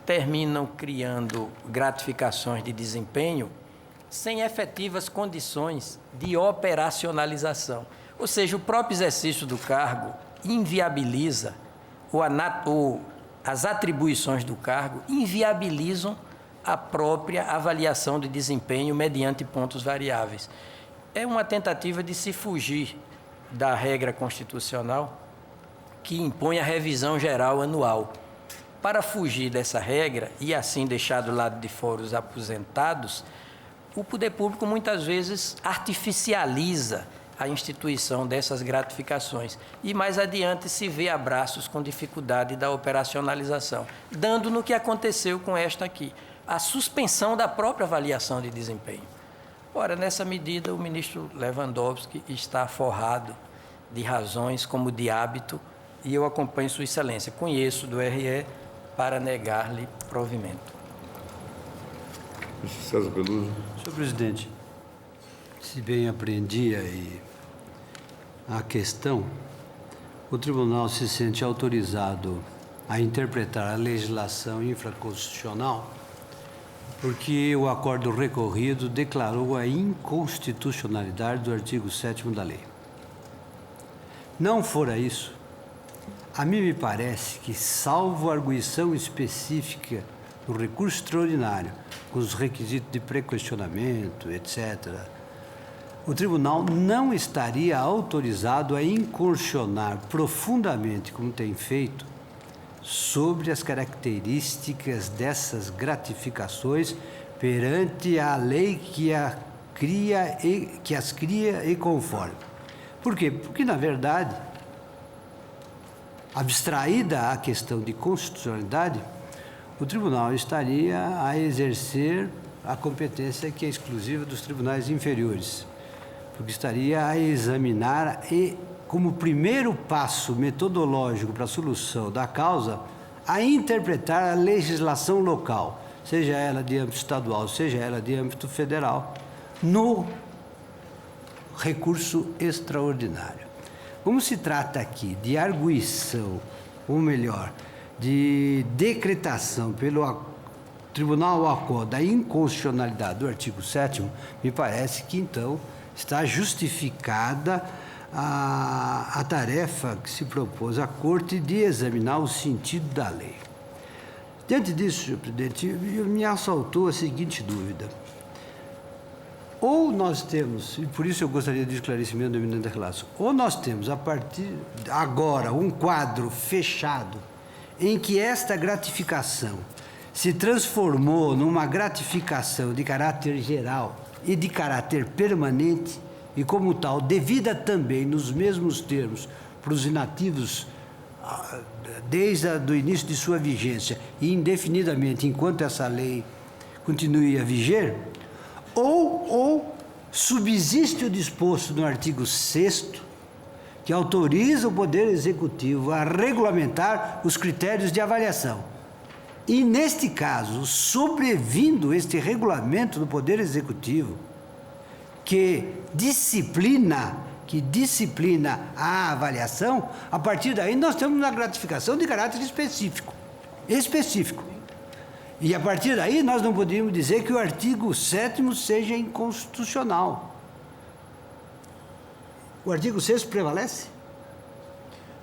terminam criando gratificações de desempenho sem efetivas condições de operacionalização. Ou seja, o próprio exercício do cargo inviabiliza, as atribuições do cargo inviabilizam a própria avaliação de desempenho mediante pontos variáveis. É uma tentativa de se fugir da regra constitucional que impõe a revisão geral anual. Para fugir dessa regra e assim deixar do lado de fora os aposentados, o poder público muitas vezes artificializa a instituição dessas gratificações e mais adiante se vê a braços com dificuldade da operacionalização, dando no que aconteceu com esta aqui, a suspensão da própria avaliação de desempenho. Ora, nessa medida, o ministro Lewandowski está forrado de razões como de hábito e eu acompanho Sua Excelência, conheço do RE para negar-lhe provimento. Ministro César Peluso. Senhor presidente, se bem apreendi a questão, o tribunal se sente autorizado a interpretar a legislação infraconstitucional porque o acordo recorrido declarou a inconstitucionalidade do artigo 7º da lei. Não fora isso, a mim me parece que, salvo arguição específica no recurso extraordinário, com os requisitos de pré-questionamento, etc., o tribunal não estaria autorizado a incursionar profundamente, como tem feito, sobre as características dessas gratificações perante a lei que as cria e conforme. Por quê? Porque, na verdade, abstraída a questão de constitucionalidade, o tribunal estaria a exercer a competência que é exclusiva dos tribunais inferiores, porque estaria a examinar e, como primeiro passo metodológico para a solução da causa, a interpretar a legislação local, seja ela de âmbito estadual, seja ela de âmbito federal, no recurso extraordinário. Como se trata aqui de arguição, ou melhor, de decretação pelo Tribunal ACO da inconstitucionalidade do artigo 7º, me parece que, então, está justificada a tarefa que se propôs à Corte de examinar o sentido da lei. Diante disso, senhor presidente, me assaltou a seguinte dúvida. Ou nós temos, e por isso eu gostaria de esclarecimento do eminente relator, ou nós temos, a partir de agora, um quadro fechado em que esta gratificação se transformou numa gratificação de caráter geral e de caráter permanente, e como tal, devida também nos mesmos termos para os inativos desde o início de sua vigência e indefinidamente enquanto essa lei continue a viger, ou subsiste o disposto no artigo 6º, que autoriza o Poder Executivo a regulamentar os critérios de avaliação. E, neste caso, sobrevindo este regulamento do Poder Executivo, que disciplina a avaliação, a partir daí nós temos uma gratificação de caráter específico. E, a partir daí, nós não podíamos dizer que o artigo 7º seja inconstitucional. o artigo 6º prevalece?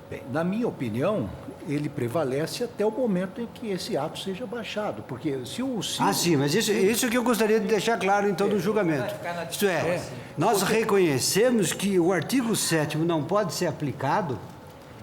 Bem, na minha opinião, ele prevalece até o momento em que esse ato seja baixado, porque se o... Sim, mas isso que eu gostaria de deixar claro, então, no julgamento. Isto é, nós reconhecemos que o artigo 7º não pode ser aplicado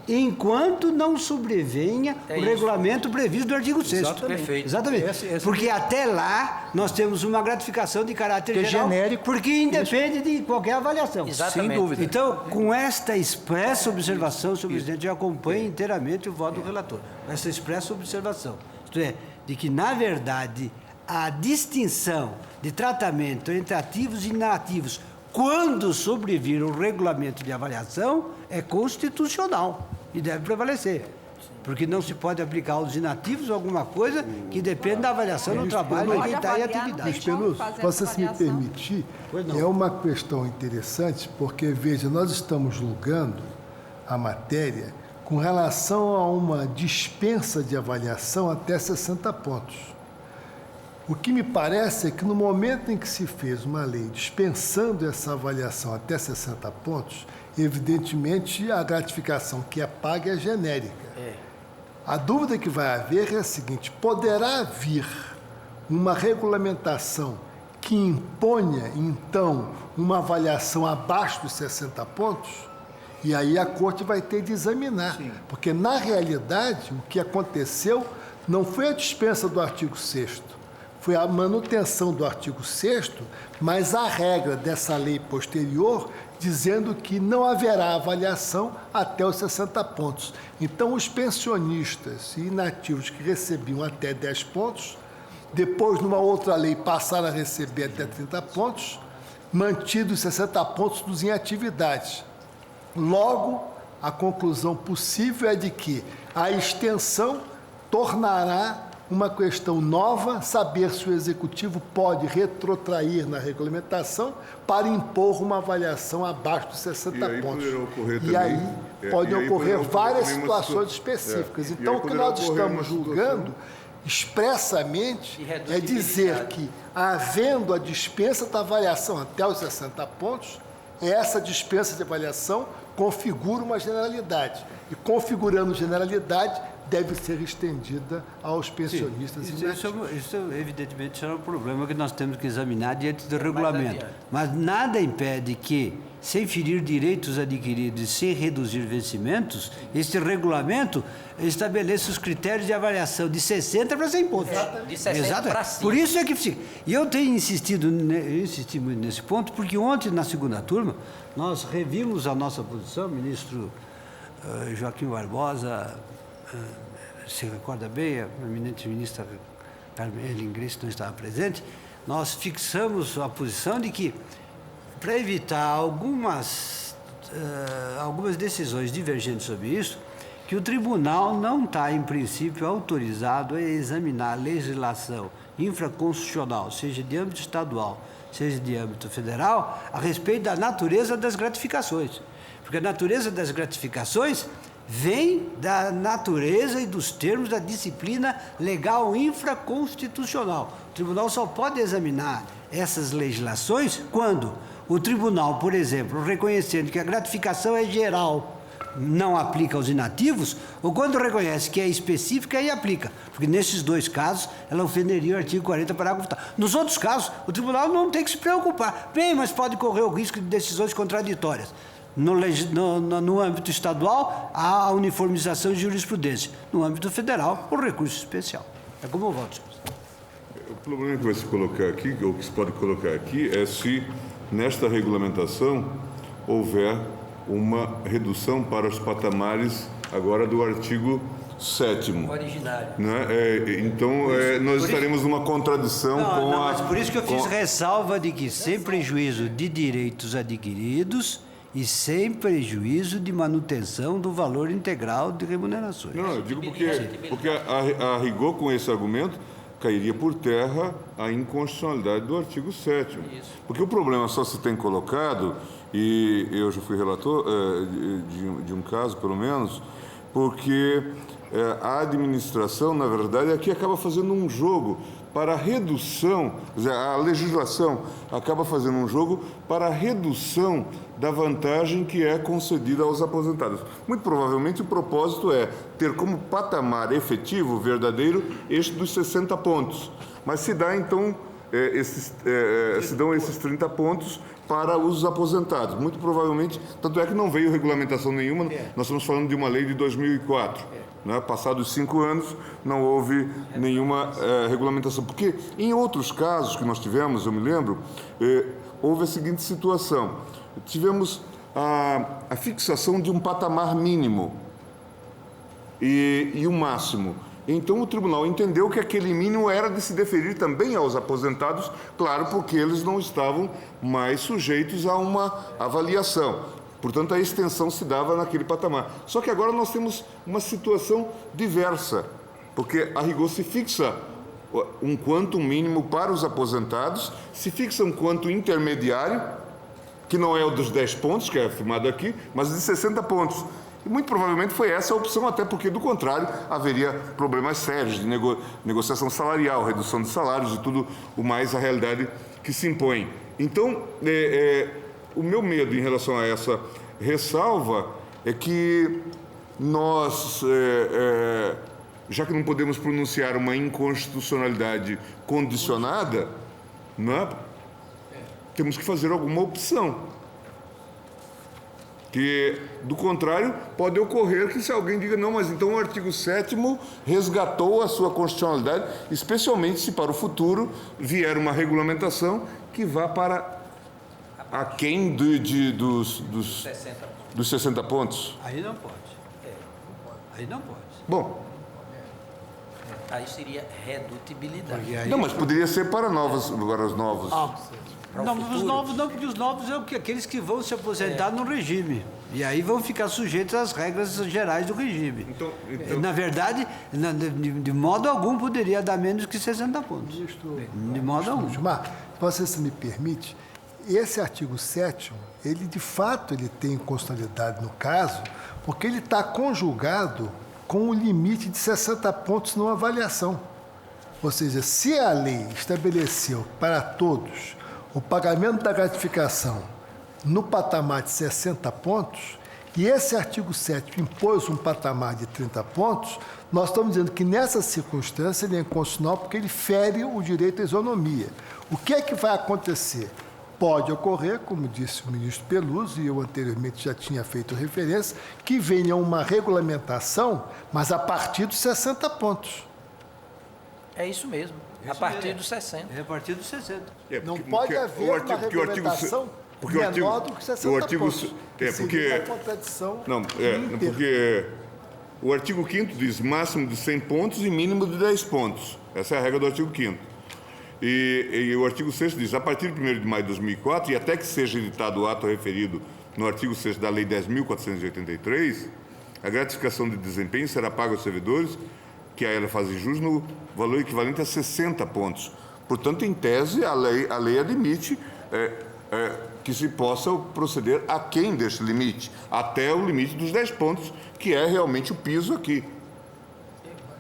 enquanto não sobrevenha o regulamento previsto do artigo 6º. Perfeito. Exatamente. Porque até lá nós temos uma gratificação de caráter geral, genérico, porque independe de qualquer avaliação. Exatamente. Sem dúvida. Então, com esta expressa observação, senhor presidente, eu acompanho inteiramente o voto do relator. Essa expressa observação. Isto é, de que, na verdade, a distinção de tratamento entre ativos e inativos, quando sobrevir o regulamento de avaliação, é constitucional e deve prevalecer. Porque não se pode aplicar aos inativos alguma coisa que depende da avaliação do trabalho de quem está em atividade. Luiz Peluso, se me permitir, é uma questão interessante, porque, veja, nós estamos julgando a matéria com relação a uma dispensa de avaliação até 60 pontos. O que me parece é que no momento em que se fez uma lei dispensando essa avaliação até 60 pontos, evidentemente a gratificação que é paga é genérica. A dúvida que vai haver é a seguinte: poderá vir uma regulamentação que imponha, então, uma avaliação abaixo dos 60 pontos? E aí a Corte vai ter de examinar. Sim. Porque, na realidade, o que aconteceu não foi a dispensa do artigo 6º, foi a manutenção do artigo 6º, mas a regra dessa lei posterior dizendo que não haverá avaliação até os 60 pontos. Então, os pensionistas e inativos que recebiam até 10 pontos, depois, numa outra lei, passaram a receber até 30 pontos, mantidos 60 pontos dos em atividade. Logo, a conclusão possível é de que a extensão tornará uma questão nova, saber se o Executivo pode retrotrair na regulamentação para impor uma avaliação abaixo dos 60 pontos. E aí podem ocorrer várias situações específicas. Então, o que nós estamos julgando expressamente é dizer que, havendo a dispensa da avaliação até os 60 pontos, essa dispensa de avaliação configura uma generalidade. E, configurando generalidade, deve ser estendida aos pensionistas. Isso, evidentemente, será um problema que nós temos que examinar diante do regulamento. Mas nada impede que, sem ferir direitos adquiridos e sem reduzir vencimentos, este regulamento estabeleça os critérios de avaliação de 60 para 100 pontos. De 60 para 100. Por isso é que... E eu tenho insistido, eu insisti muito nesse ponto, porque ontem, na segunda turma, nós revimos a nossa posição, o ministro Joaquim Barbosa... se recorda bem, a eminente ministra Carmen Ingresse não estava presente, nós fixamos a posição de que, para evitar algumas decisões divergentes sobre isso, que o tribunal não está, em princípio, autorizado a examinar a legislação infraconstitucional, seja de âmbito estadual, seja de âmbito federal, a respeito da natureza das gratificações. Porque a natureza das gratificações vem da natureza e dos termos da disciplina legal infraconstitucional. O tribunal só pode examinar essas legislações quando o tribunal, por exemplo, reconhecendo que a gratificação é geral, não aplica aos inativos, ou quando reconhece que é específica e aplica. Porque nesses dois casos, ela ofenderia o artigo 40, parágrafo tal. Nos outros casos, o tribunal não tem que se preocupar. Bem, mas pode correr o risco de decisões contraditórias. No âmbito estadual, há a uniformização de jurisprudência. No âmbito federal, o recurso especial. É como eu voto. O problema que vai se colocar aqui, ou que se pode colocar aqui, é se nesta regulamentação houver uma redução para os patamares agora do artigo 7º. Originário. Né? Então, nós estaremos numa contradição com a... Mas por isso que eu fiz ressalva de que, sem prejuízo de direitos adquiridos e sem prejuízo de manutenção do valor integral de remunerações. Não, eu digo porque a rigor com esse argumento cairia por terra a inconstitucionalidade do artigo 7º. Porque o problema só se tem colocado, e eu já fui relator de um caso, pelo menos, porque a administração, na verdade, aqui acaba fazendo um jogo para a redução, quer dizer, a legislação acaba fazendo um jogo para a redução da vantagem que é concedida aos aposentados. Muito provavelmente o propósito é ter como patamar efetivo, verdadeiro, este dos 60 pontos. Mas se dá, então, se dão esses 30 pontos para os aposentados. Muito provavelmente, tanto é que não veio regulamentação nenhuma, nós estamos falando de uma lei de 2004. Né? Passados 5 anos, não houve nenhuma regulamentação. Porque em outros casos que nós tivemos, eu me lembro, houve a seguinte situação. Tivemos a fixação de um patamar mínimo e um máximo. Então, o tribunal entendeu que aquele mínimo era de se deferir também aos aposentados, claro, porque eles não estavam mais sujeitos a uma avaliação. Portanto, a extensão se dava naquele patamar. Só que agora nós temos uma situação diversa, porque a rigor se fixa um quantum mínimo para os aposentados, se fixa um quantum intermediário, que não é o dos 10 pontos, que é afirmado aqui, mas de 60 pontos. E muito provavelmente foi essa a opção, até porque, do contrário, haveria problemas sérios de negociação salarial, redução de salários e tudo o mais a realidade que se impõe. Então, o meu medo em relação a essa ressalva é que nós, já que não podemos pronunciar uma inconstitucionalidade condicionada, né, temos que fazer alguma opção. Que, do contrário, pode ocorrer que se alguém diga, não, mas então o artigo 7º resgatou a sua constitucionalidade, especialmente se para o futuro vier uma regulamentação que vá para aquém dos 60 pontos. Aí não pode. Aí não pode. Bom. Aí seria redutibilidade. Aí... Não, mas poderia ser para os novos. Não, os novos não, porque os novos é aqueles que vão se aposentar no regime. E aí vão ficar sujeitos às regras gerais do regime. Então... Na verdade, de modo algum poderia dar menos que 60 pontos. De modo algum. Gilmar, se me permite, esse artigo 7º, ele de fato ele tem constitucionalidade no caso, porque ele está conjugado com o limite de 60 pontos numa avaliação. Ou seja, se a lei estabeleceu para todos o pagamento da gratificação no patamar de 60 pontos, e esse artigo 7º impôs um patamar de 30 pontos, nós estamos dizendo que nessa circunstância ele é inconstitucional porque ele fere o direito à isonomia. O que é que vai acontecer? Pode ocorrer, como disse o ministro Peluso, e eu anteriormente já tinha feito referência, que venha uma regulamentação, mas a partir dos 60 pontos. É isso mesmo. A partir dos 60. É a partir dos 60. Não pode haver uma regulamentação menor do que 60 pontos. Porque contradição. Não, porque o artigo 5º diz máximo de 100 pontos e mínimo de 10 pontos. Essa é a regra do artigo 5º. E o artigo 6º diz, a partir de 1º de maio de 2004, e até que seja editado o ato referido no artigo 6º da Lei 10.483, a gratificação de desempenho será paga aos servidores que a ela fazem jus no valor equivalente a 60 pontos. Portanto, em tese, a lei admite que se possa proceder aquém deste limite, até o limite dos 10 pontos, que é realmente o piso aqui.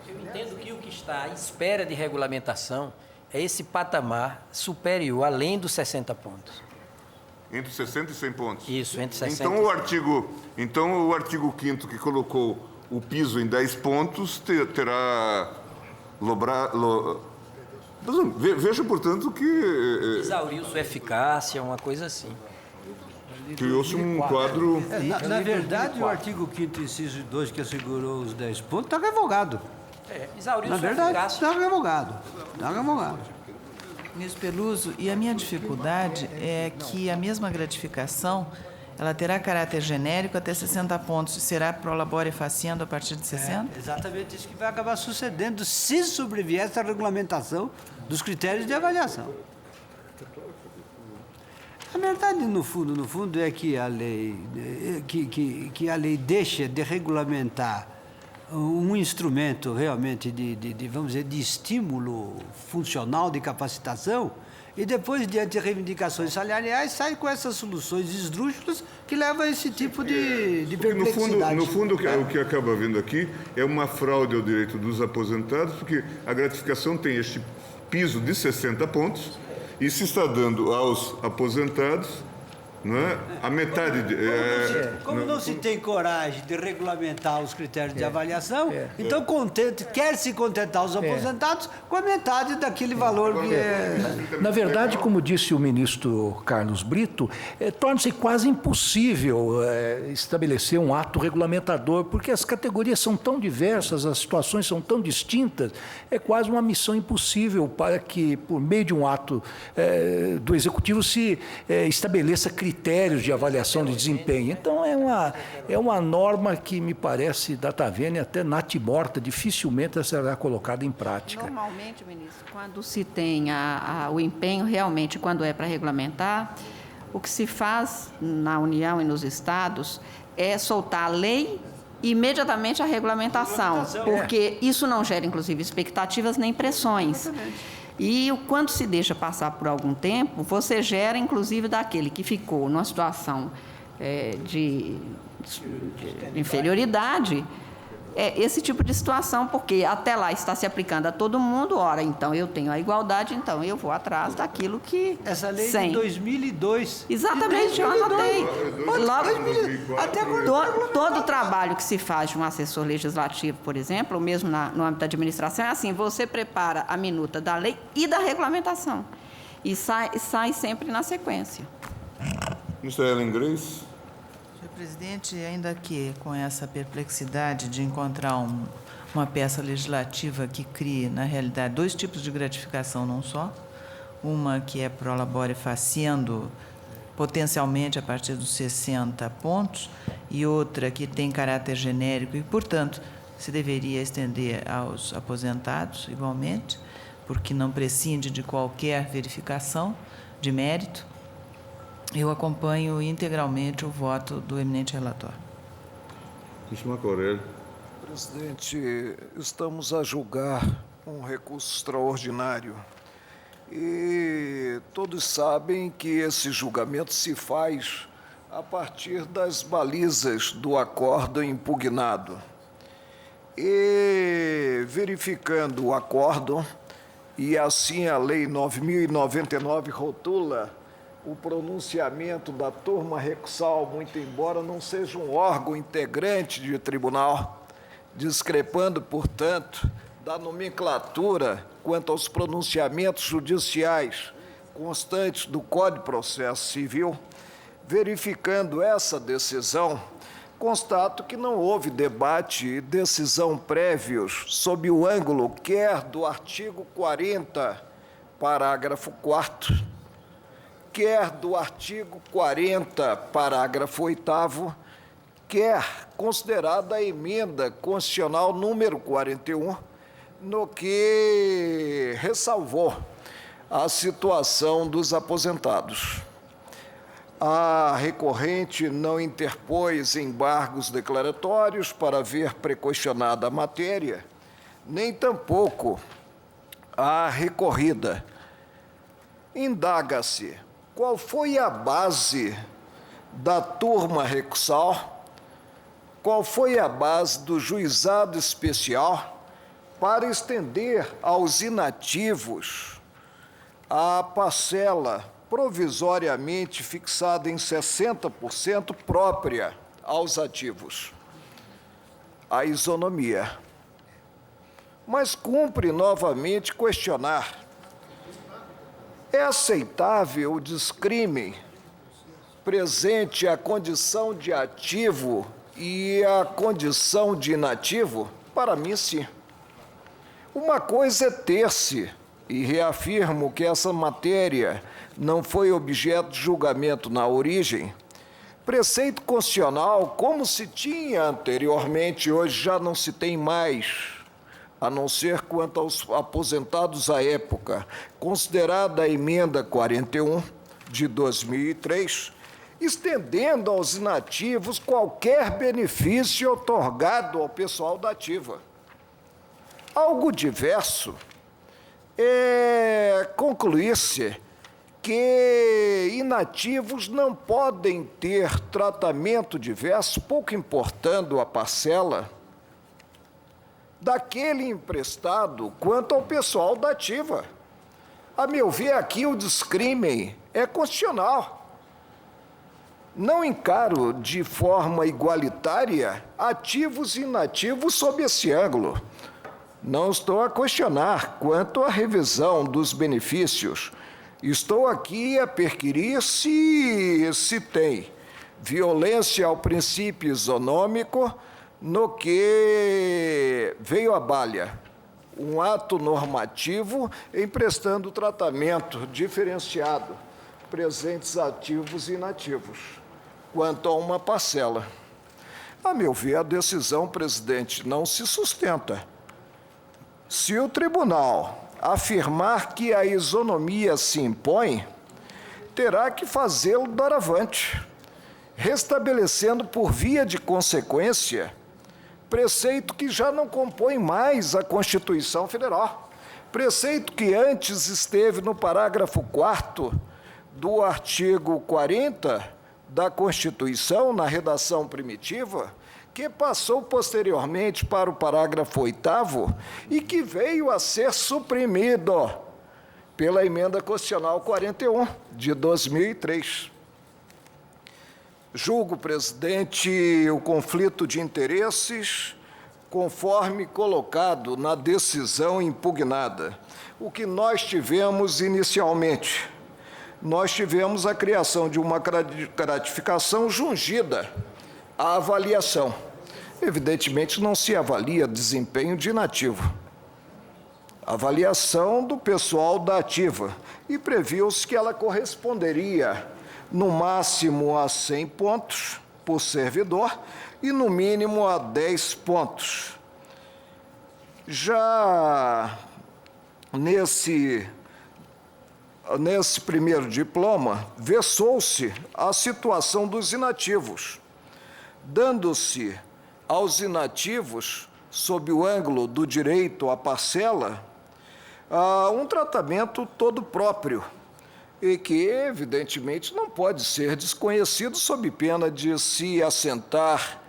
Eu entendo que o que está à espera de regulamentação é esse patamar superior, além dos 60 pontos. Entre 60 e 100 pontos. Isso, entre 60 então, o artigo 5º que colocou o piso em 10 pontos terá... Veja, portanto, que... exauriu sua eficácia, uma coisa assim. Criou-se um quadro... Na verdade, o artigo 5º, inciso 2, que assegurou os 10 pontos, está revogado. Exauriu na sua verdade, eficácia. Está revogado. Está revogado. Ministro Peluso, e a minha dificuldade é que a mesma gratificação, ela terá caráter genérico até 60 pontos, será pro labore faciendo a partir de 60? É exatamente isso que vai acabar sucedendo se sobrevier essa regulamentação dos critérios de avaliação. A verdade, no fundo, é que a lei, que a lei deixa de regulamentar um instrumento realmente vamos dizer, de estímulo funcional, de capacitação, e depois, diante de reivindicações salariais, sai com essas soluções esdrúxulas que levam a esse tipo de perplexidade. No fundo, o que acaba vindo aqui é uma fraude ao direito dos aposentados, porque a gratificação tem este piso de 60 pontos e se está dando aos aposentados, não é, a metade. Como não se tem coragem de regulamentar os critérios de avaliação, então quer se contentar os aposentados com a metade daquele valor que é... Na verdade, como disse o ministro Carlos Brito, torna-se quase impossível estabelecer um ato regulamentador, porque as categorias são tão diversas, as situações são tão distintas, é quase uma missão impossível para que, por meio de um ato do Executivo, se estabeleça critérios de avaliação de desempenho. Então, é uma norma que me parece datavênia, até natimorta, dificilmente será colocada em prática. Normalmente, ministro, quando se tem o empenho, realmente, quando é para regulamentar, o que se faz na União e nos estados é soltar a lei e imediatamente a regulamentação, porque isso não gera, inclusive, expectativas nem pressões. E quando se deixa passar por algum tempo, você gera, inclusive, daquele que ficou numa situação de inferioridade, esse tipo de situação, porque até lá está se aplicando a todo mundo, ora, então eu tenho a igualdade, então eu vou atrás daquilo que... Essa lei de 2002. Exatamente, eu anotei. Todo o trabalho que se faz de um assessor legislativo, por exemplo, ou mesmo no âmbito da administração, é assim, você prepara a minuta da lei e da regulamentação, e sai sempre na sequência. Ministra Ellen Grace. Senhor presidente, ainda que com essa perplexidade de encontrar uma peça legislativa que crie, na realidade, dois tipos de gratificação, não só, uma que é pro labore faciendo potencialmente a partir dos 60 pontos e outra que tem caráter genérico e, portanto, se deveria estender aos aposentados igualmente, porque não prescinde de qualquer verificação de mérito. Eu acompanho integralmente o voto do eminente relator. Ministro Marco Aurélio. Presidente, estamos a julgar um recurso extraordinário e todos sabem que esse julgamento se faz a partir das balizas do acórdão impugnado. E verificando o acórdão, e assim a Lei 9.099 rotula o pronunciamento da turma recursal, muito embora não seja um órgão integrante de tribunal, discrepando, portanto, da nomenclatura quanto aos pronunciamentos judiciais constantes do Código de Processo Civil, verificando essa decisão, constato que não houve debate e decisão prévios sob o ângulo quer do artigo 40, parágrafo 4º, quer do artigo 40, parágrafo 8º, quer considerada a emenda constitucional número 41, no que ressalvou a situação dos aposentados. A recorrente não interpôs embargos declaratórios para ver prequestionada a matéria, nem tampouco a recorrida. Indaga-se qual foi a base da turma recursal, qual foi a base do juizado especial para estender aos inativos a parcela provisoriamente fixada em 60% própria aos ativos, a isonomia. Mas cumpre novamente questionar: é aceitável o descrime presente a condição de ativo e a condição de inativo? Para mim, sim. Uma coisa é ter-se, e reafirmo que essa matéria não foi objeto de julgamento na origem, preceito constitucional, como se tinha anteriormente, hoje já não se tem mais, a não ser quanto aos aposentados à época, considerada a emenda 41 de 2003, estendendo aos inativos qualquer benefício otorgado ao pessoal da ativa. Algo diverso é concluir-se que inativos não podem ter tratamento diverso, pouco importando a parcela, daquele emprestado quanto ao pessoal da ativa. A meu ver, aqui o descrime é constitucional. Não encaro de forma igualitária ativos e inativos sob esse ângulo. Não estou a questionar quanto à revisão dos benefícios. Estou aqui a perquirir se tem violência ao princípio isonômico no que veio à balha um ato normativo emprestando tratamento diferenciado presentes ativos e inativos quanto a uma parcela. A meu ver, a decisão, presidente, não se sustenta. Se o tribunal afirmar que a isonomia se impõe, terá que fazê-lo doravante, restabelecendo por via de consequência preceito que já não compõe mais a Constituição Federal, preceito que antes esteve no parágrafo 4º do artigo 40 da Constituição, na redação primitiva, que passou posteriormente para o parágrafo 8º e que veio a ser suprimido pela Emenda Constitucional 41, de 2003. Julgo, presidente, o conflito de interesses conforme colocado na decisão impugnada. O que nós tivemos inicialmente? Nós tivemos a criação de uma gratificação jungida à avaliação. Evidentemente, não se avalia desempenho de inativo. Avaliação do pessoal da ativa. E previu-se que ela corresponderia, no máximo, a 100 pontos por servidor e, no mínimo, a 10 pontos. Já nesse primeiro diploma, versou-se a situação dos inativos, dando-se aos inativos, sob o ângulo do direito à parcela, um tratamento todo próprio, e que, evidentemente, não pode ser desconhecido sob pena de se assentar,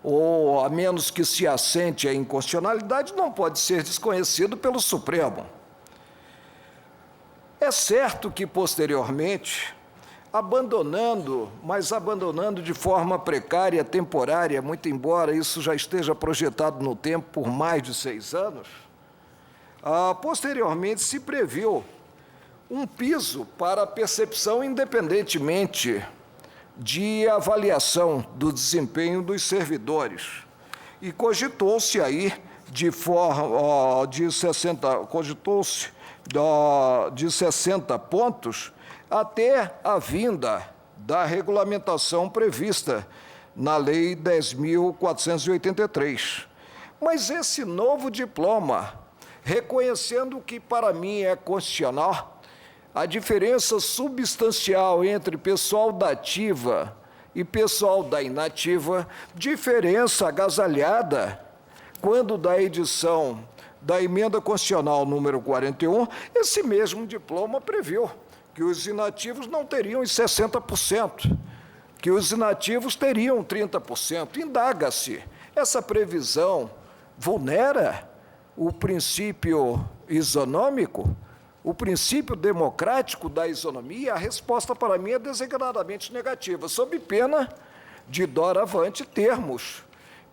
ou a menos que se assente a inconstitucionalidade, não pode ser desconhecido pelo Supremo. É certo que, posteriormente, abandonando de forma precária, temporária, muito embora isso já esteja projetado no tempo por mais de 6 anos, posteriormente se previu um piso para a percepção independentemente de avaliação do desempenho dos servidores. E cogitou-se aí de 60 pontos até a vinda da regulamentação prevista na Lei 10.483. Mas esse novo diploma, reconhecendo que para mim é constitucional, a diferença substancial entre pessoal da ativa e pessoal da inativa, diferença agasalhada quando da edição da Emenda Constitucional número 41, esse mesmo diploma previu que os inativos não teriam os 60%, que os inativos teriam 30%. Indaga-se, essa previsão vulnera o princípio isonômico, o princípio democrático da isonomia? A resposta para mim é desenganadamente negativa, sob pena de doravante termos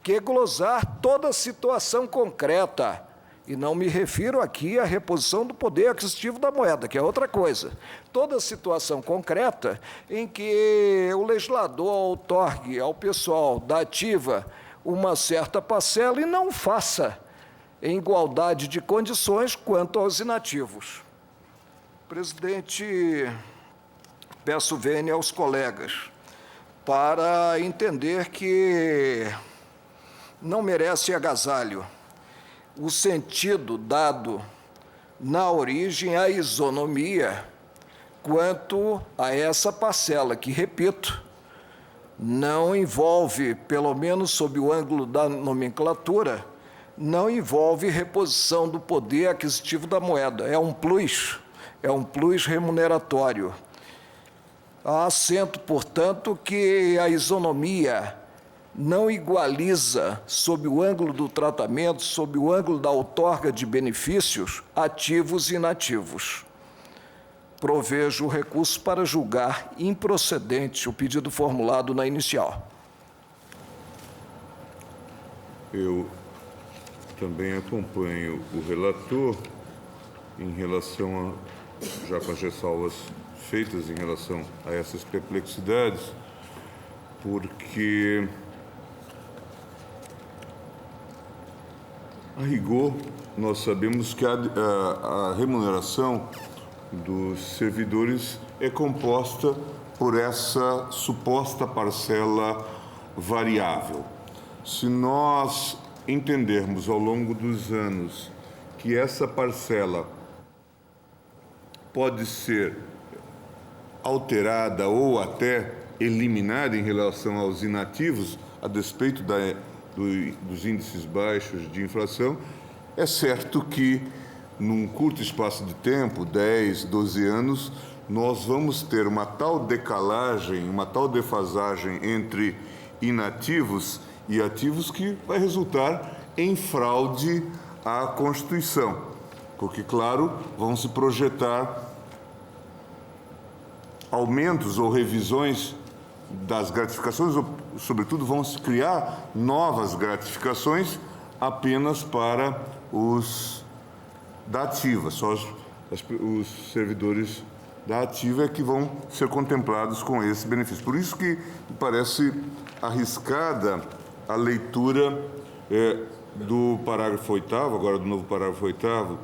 que glosar toda a situação concreta. E não me refiro aqui à reposição do poder aquisitivo da moeda, que é outra coisa. Toda situação concreta em que o legislador outorgue ao pessoal da ativa uma certa parcela e não faça em igualdade de condições quanto aos inativos. Presidente, peço vênia aos colegas para entender que não merece agasalho o sentido dado na origem à isonomia quanto a essa parcela, que, repito, não envolve, pelo menos sob o ângulo da nomenclatura, não envolve reposição do poder aquisitivo da moeda. É um plus remuneratório. Há acento, portanto, que a isonomia não igualiza, sob o ângulo do tratamento, sob o ângulo da outorga de benefícios, ativos e inativos. Provejo o recurso para julgar improcedente o pedido formulado na inicial. Eu também acompanho o relator em relação já com as ressalvas feitas em relação a essas perplexidades, porque, a rigor, nós sabemos que a remuneração dos servidores é composta por essa suposta parcela variável. Se nós entendermos ao longo dos anos que essa parcela pode ser alterada ou até eliminada em relação aos inativos, a despeito dos índices baixos de inflação, é certo que, num curto espaço de tempo, 10, 12 anos, nós vamos ter uma tal decalagem, uma tal defasagem entre inativos e ativos que vai resultar em fraude à Constituição. Porque, claro, vão se projetar aumentos ou revisões das gratificações, ou, sobretudo, vão se criar novas gratificações apenas para os da ativa. Só os servidores da ativa é que vão ser contemplados com esse benefício. Por isso que me parece arriscada a leitura do parágrafo 8º, agora do novo parágrafo 8º,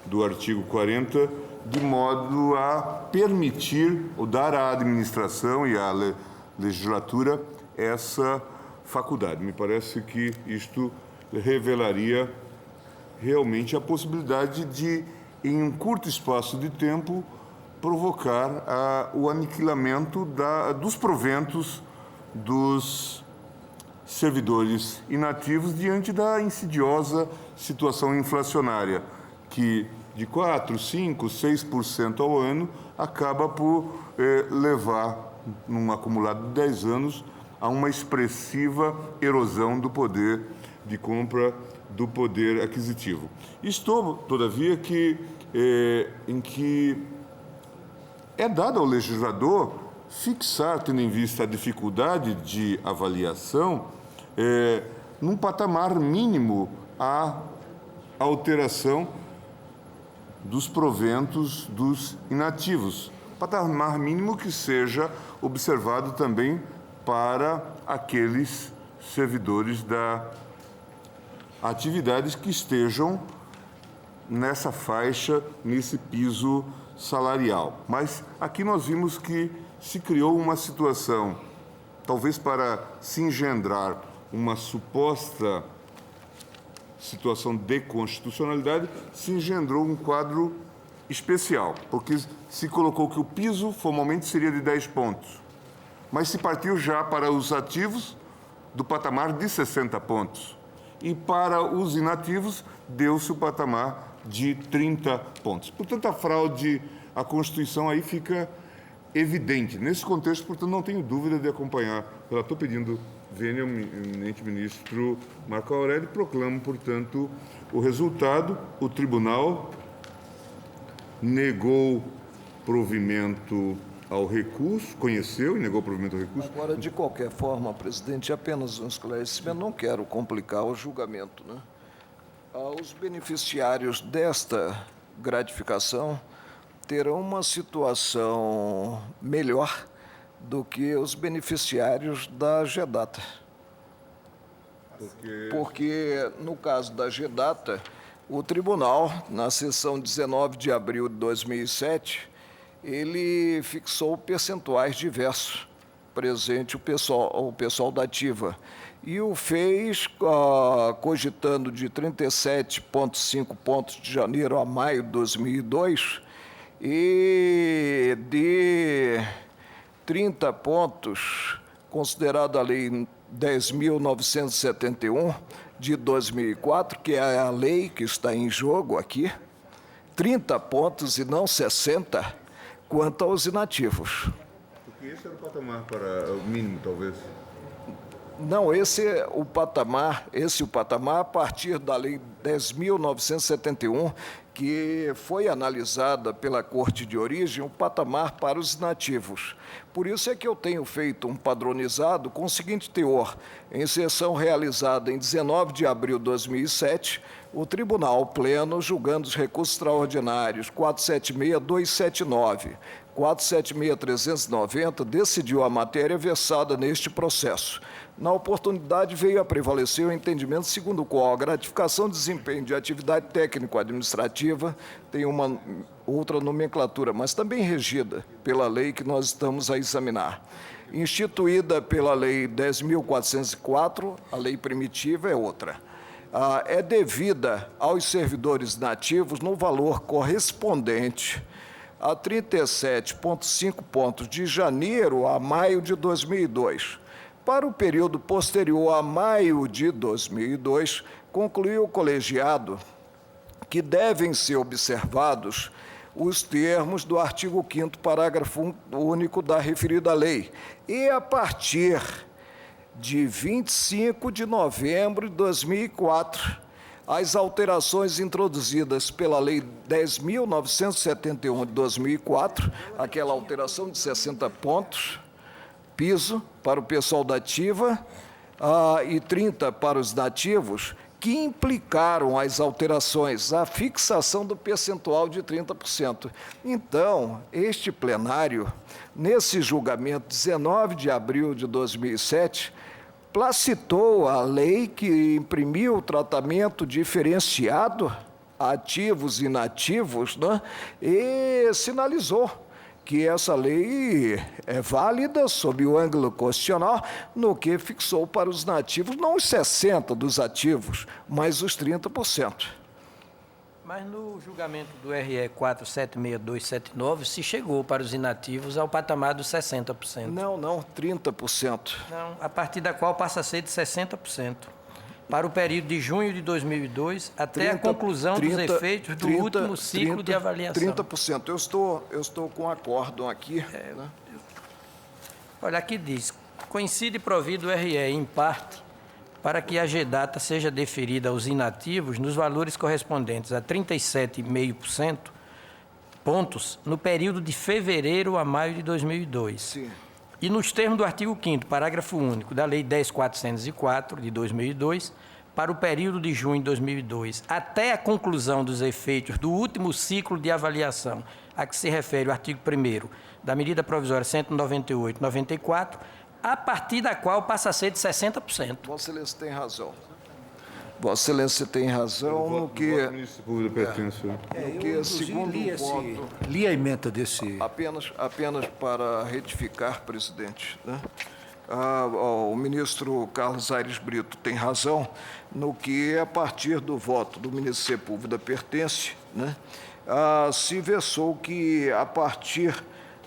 do artigo 40, de modo a permitir ou dar à administração e à legislatura essa faculdade. Me parece que isto revelaria realmente a possibilidade de, em um curto espaço de tempo, provocar o aniquilamento dos proventos dos servidores inativos diante da insidiosa situação inflacionária, que de 4%, 5%, 6% ao ano acaba por levar, num acumulado de 10 anos, a uma expressiva erosão do poder de compra, do poder aquisitivo. Estou, todavia, em que é dado ao legislador fixar, tendo em vista a dificuldade de avaliação, num patamar mínimo a alteração dos proventos dos inativos. Patamar mínimo que seja observado também para aqueles servidores da atividades que estejam nessa faixa, nesse piso salarial. Mas aqui nós vimos que se criou uma situação, talvez para se engendrar uma suposta situação de constitucionalidade, se engendrou um quadro especial, porque se colocou que o piso formalmente seria de 10 pontos, mas se partiu já para os ativos do patamar de 60 pontos. E para os inativos, deu-se o patamar de 30 pontos. Portanto, a fraude à Constituição aí fica evidente. Nesse contexto, portanto, não tenho dúvida de acompanhar. Eu estou pedindo, venha o eminente ministro Marco Aurélio, e proclamo, portanto, o resultado. O tribunal negou provimento ao recurso, conheceu e negou provimento ao recurso. Agora, de qualquer forma, presidente, apenas um esclarecimento, não quero complicar o julgamento, né? Os beneficiários desta gratificação terão uma situação melhor do que os beneficiários da GEDATA. Porque, no caso da GEDATA, o tribunal, na sessão 19 de abril de 2007, ele fixou percentuais diversos, presente o pessoal da ativa, e o fez cogitando de 37,5 pontos de janeiro a maio de 2002 e de 30 pontos considerada a Lei 10.971, de 2004, que é a lei que está em jogo aqui, 30 pontos e não 60, quanto aos inativos. Porque esse era o patamar para o mínimo, talvez. Não, esse é o patamar a partir da Lei 10.971, que foi analisada pela Corte de Origem, o patamar para os inativos. Por isso é que eu tenho feito um padronizado com o seguinte teor. Em sessão realizada em 19 de abril de 2007, o Tribunal Pleno, julgando os recursos extraordinários 476.279, 476.390, decidiu a matéria versada neste processo. Na oportunidade, veio a prevalecer o entendimento segundo o qual a gratificação de desempenho de atividade técnico-administrativa tem uma outra nomenclatura, mas também regida pela lei que nós estamos a examinar. Instituída pela Lei 10.404, a lei primitiva é outra. É devida aos servidores nativos no valor correspondente a 37,5 pontos de janeiro a maio de 2002. Para o período posterior a maio de 2002, concluiu o colegiado que devem ser observados os termos do artigo 5º, parágrafo único da referida lei, e a partir de 25 de novembro de 2004, as alterações introduzidas pela Lei 10.971 de 2004, aquela alteração de 60 pontos, piso para o pessoal da ativa e 30 para os nativos, que implicaram as alterações, a fixação do percentual de 30%. Então, este plenário, nesse julgamento, 19 de abril de 2007, placitou a lei que imprimiu o tratamento diferenciado a ativos e inativos, né, e sinalizou que essa lei é válida sob o ângulo constitucional, no que fixou para os nativos, não os 60% dos ativos, mas os 30%. Mas no julgamento do RE 476279, se chegou para os inativos ao patamar dos 60%. Não, 30%. Não, a partir da qual passa a ser de 60%. Para o período de junho de 2002 até a conclusão dos efeitos do último ciclo de avaliação. 30%. Eu estou com um acórdão aqui. Né? Olha, aqui diz, coincide provido o RE, em parte, para que a GDATA seja deferida aos inativos nos valores correspondentes a 37,5% pontos no período de fevereiro a maio de 2002. Sim. E nos termos do artigo 5º, parágrafo único da Lei 10.404, de 2002, para o período de junho de 2002, até a conclusão dos efeitos do último ciclo de avaliação, a que se refere o artigo 1º da medida provisória 198/94, a partir da qual passa a ser de 60%. Vossa Excelência tem razão. Vossa Excelência tem razão no que... segundo o voto... Li a emenda desse... Apenas para retificar, presidente, né? O ministro Carlos Aires Brito tem razão no que, a partir do voto do ministro Sepúlveda Pertence, né, se versou que, a partir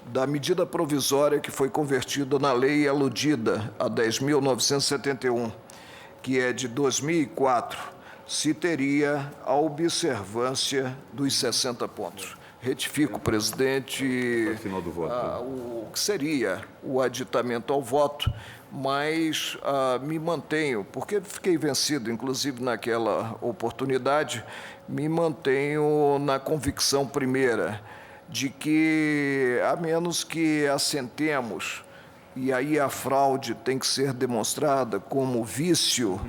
da medida provisória que foi convertida na lei aludida, a 10.971, que é de 2004, se teria a observância dos 60 pontos. Retifico, presidente, final do voto. O que seria o aditamento ao voto, mas me mantenho, porque fiquei vencido, inclusive naquela oportunidade, me mantenho na convicção primeira de que, a menos que assentemos, e aí a fraude tem que ser demonstrada como vício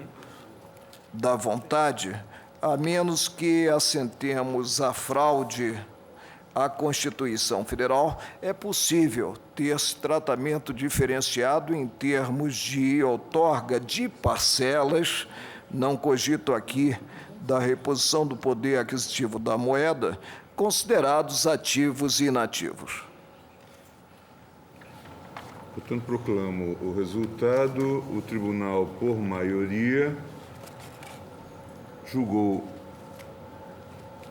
da vontade, a menos que assentemos a fraude à Constituição Federal, é possível ter tratamento diferenciado em termos de outorga de parcelas, não cogito aqui da reposição do poder aquisitivo da moeda, considerados ativos e inativos. Portanto, proclamo o resultado. O tribunal, por maioria, julgou,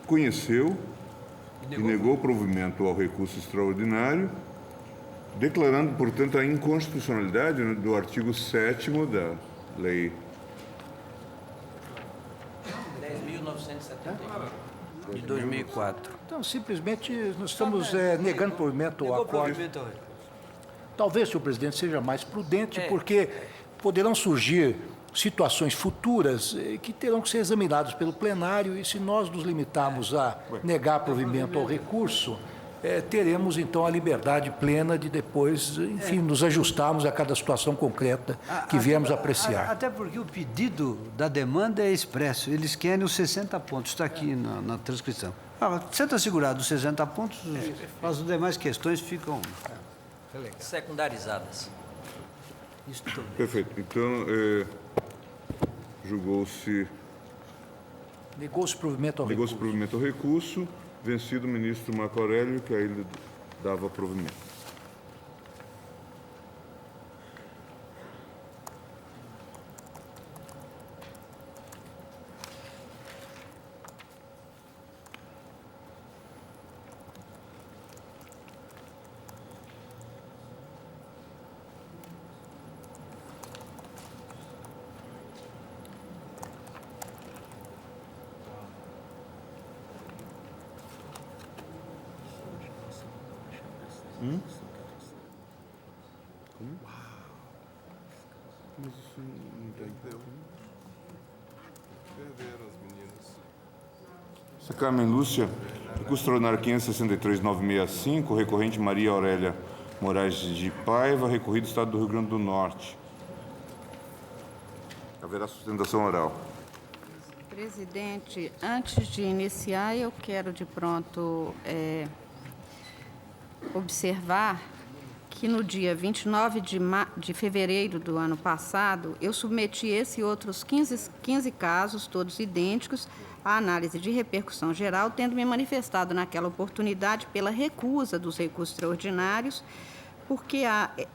conheceu e negou provimento ao recurso extraordinário declarando, portanto, a inconstitucionalidade, né, do artigo 7º da Lei 10.971 de 2004. Então, simplesmente, nós estamos negando provimento ao acordo. Talvez, senhor presidente, seja mais prudente, porque poderão surgir situações futuras que terão que ser examinadas pelo plenário, e se nós nos limitarmos a negar provimento ao recurso, teremos, então, a liberdade plena de depois, enfim, nos ajustarmos a cada situação concreta que viemos apreciar. Até porque o pedido da demanda é expresso. Eles querem os 60 pontos, está aqui na transcrição. Sendo assegurado os 60 pontos, as demais questões ficam Secundarizadas. Perfeito. Então, julgou-se... Negou-se provimento ao recurso. Negou-se provimento ao recurso, vencido o ministro Marco Aurélio, que a ele dava provimento. Mas isso não tem que ter. Perderam as meninas. Essa Carmen Lúcia, recurso extraordinário 563.965, recorrente Maria Aurélia Moraes de Paiva, recorrido Estado do Rio Grande do Norte. Haverá sustentação oral. Presidente, antes de iniciar, eu quero de pronto observar que no dia 29 de fevereiro do ano passado, eu submeti esse e outros 15 casos, todos idênticos, à análise de repercussão geral, tendo me manifestado naquela oportunidade pela recusa dos recursos extraordinários, porque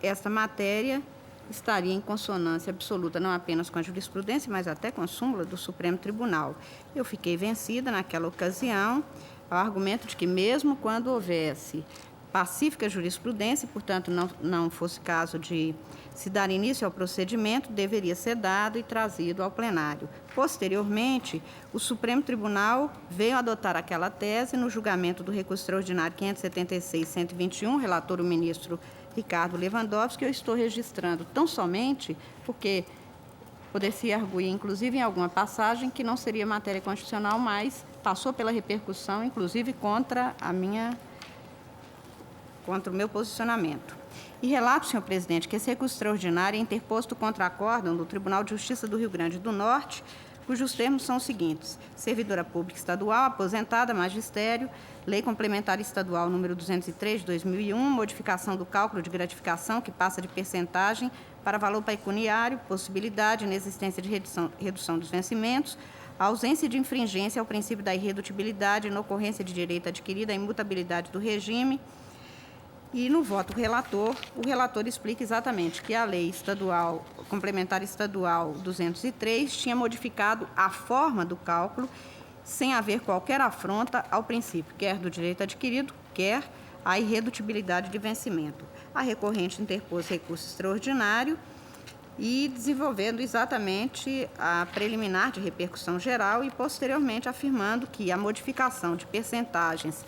esta matéria estaria em consonância absoluta, não apenas com a jurisprudência, mas até com a súmula do Supremo Tribunal. Eu fiquei vencida naquela ocasião, ao argumento de que mesmo quando houvesse pacífica jurisprudência, portanto, não fosse caso de se dar início ao procedimento, deveria ser dado e trazido ao plenário. Posteriormente, o Supremo Tribunal veio adotar aquela tese no julgamento do recurso extraordinário 576.121, relator o ministro Ricardo Lewandowski, que eu estou registrando tão somente porque poder-se arguir, inclusive, em alguma passagem que não seria matéria constitucional, mas passou pela repercussão, inclusive, contra o meu posicionamento. E relato, senhor presidente, que esse recurso extraordinário é interposto contra acórdão do Tribunal de Justiça do Rio Grande do Norte, cujos termos são os seguintes: servidora pública estadual, aposentada, magistério, Lei Complementar Estadual número 203 de 2001, modificação do cálculo de gratificação que passa de percentagem para valor pecuniário, possibilidade e inexistência de redução dos vencimentos, a ausência de infringência ao princípio da irredutibilidade na ocorrência de direito adquirido, a imutabilidade do regime. E no voto relator, o relator explica exatamente que a Lei Estadual, Complementar Estadual 203 tinha modificado a forma do cálculo sem haver qualquer afronta ao princípio, quer do direito adquirido, quer à irredutibilidade de vencimento. A recorrente interpôs recurso extraordinário e desenvolvendo exatamente a preliminar de repercussão geral e, posteriormente, afirmando que a modificação de percentagens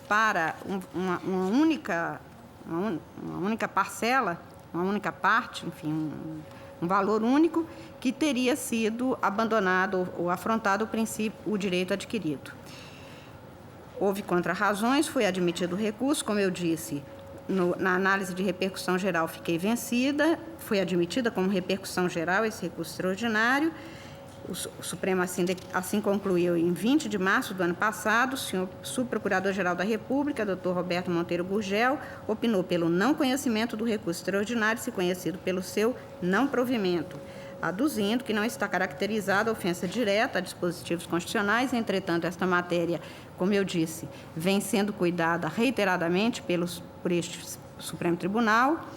para uma única parcela, uma única parte, enfim, um valor único, que teria sido abandonado ou afrontado o direito adquirido. Houve contrarrazões, foi admitido o recurso, como eu disse, na análise de repercussão geral fiquei vencida, foi admitida como repercussão geral esse recurso extraordinário. O Supremo assim concluiu em 20 de março do ano passado. O senhor subprocurador-geral da República, doutor Roberto Monteiro Gurgel, opinou pelo não conhecimento do recurso extraordinário, se conhecido pelo seu não provimento, aduzindo que não está caracterizada a ofensa direta a dispositivos constitucionais. Entretanto, esta matéria, como eu disse, vem sendo cuidada reiteradamente por este Supremo Tribunal.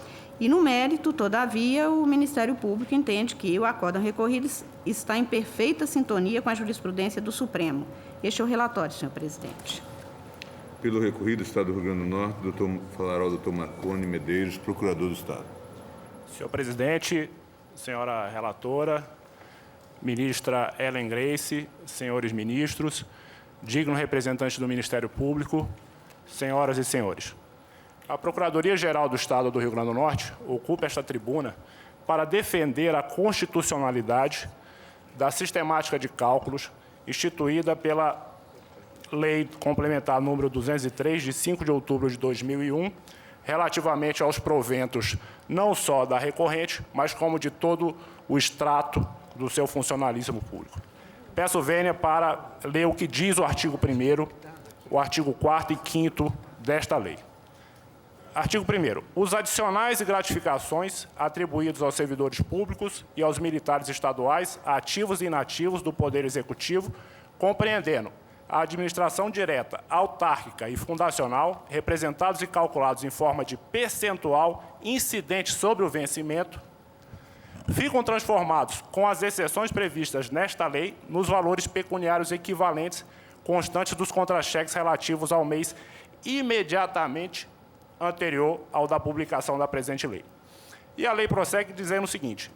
E, no mérito, todavia, o Ministério Público entende que o acórdão recorrido está em perfeita sintonia com a jurisprudência do Supremo. Este é o relatório, senhor presidente. Pelo recorrido, Estado do Rio Grande do Norte, falará o doutor Marconi Medeiros, procurador do Estado. Senhor presidente, senhora relatora, ministra Ellen Grace, senhores ministros, digno representante do Ministério Público, senhoras e senhores. A Procuradoria-Geral do Estado do Rio Grande do Norte ocupa esta tribuna para defender a constitucionalidade da sistemática de cálculos instituída pela Lei Complementar número 203, de 5 de outubro de 2001, relativamente aos proventos não só da recorrente, mas como de todo o extrato do seu funcionalismo público. Peço vênia para ler o que diz o artigo 1º, o artigo 4º e 5º desta lei. Artigo 1º. Os adicionais e gratificações atribuídos aos servidores públicos e aos militares estaduais, ativos e inativos do Poder Executivo, compreendendo a administração direta, autárquica e fundacional, representados e calculados em forma de percentual incidente sobre o vencimento, ficam transformados, com as exceções previstas nesta lei, nos valores pecuniários equivalentes constantes dos contra-cheques relativos ao mês imediatamente anterior ao da publicação da presente lei. E a lei prossegue dizendo o seguinte,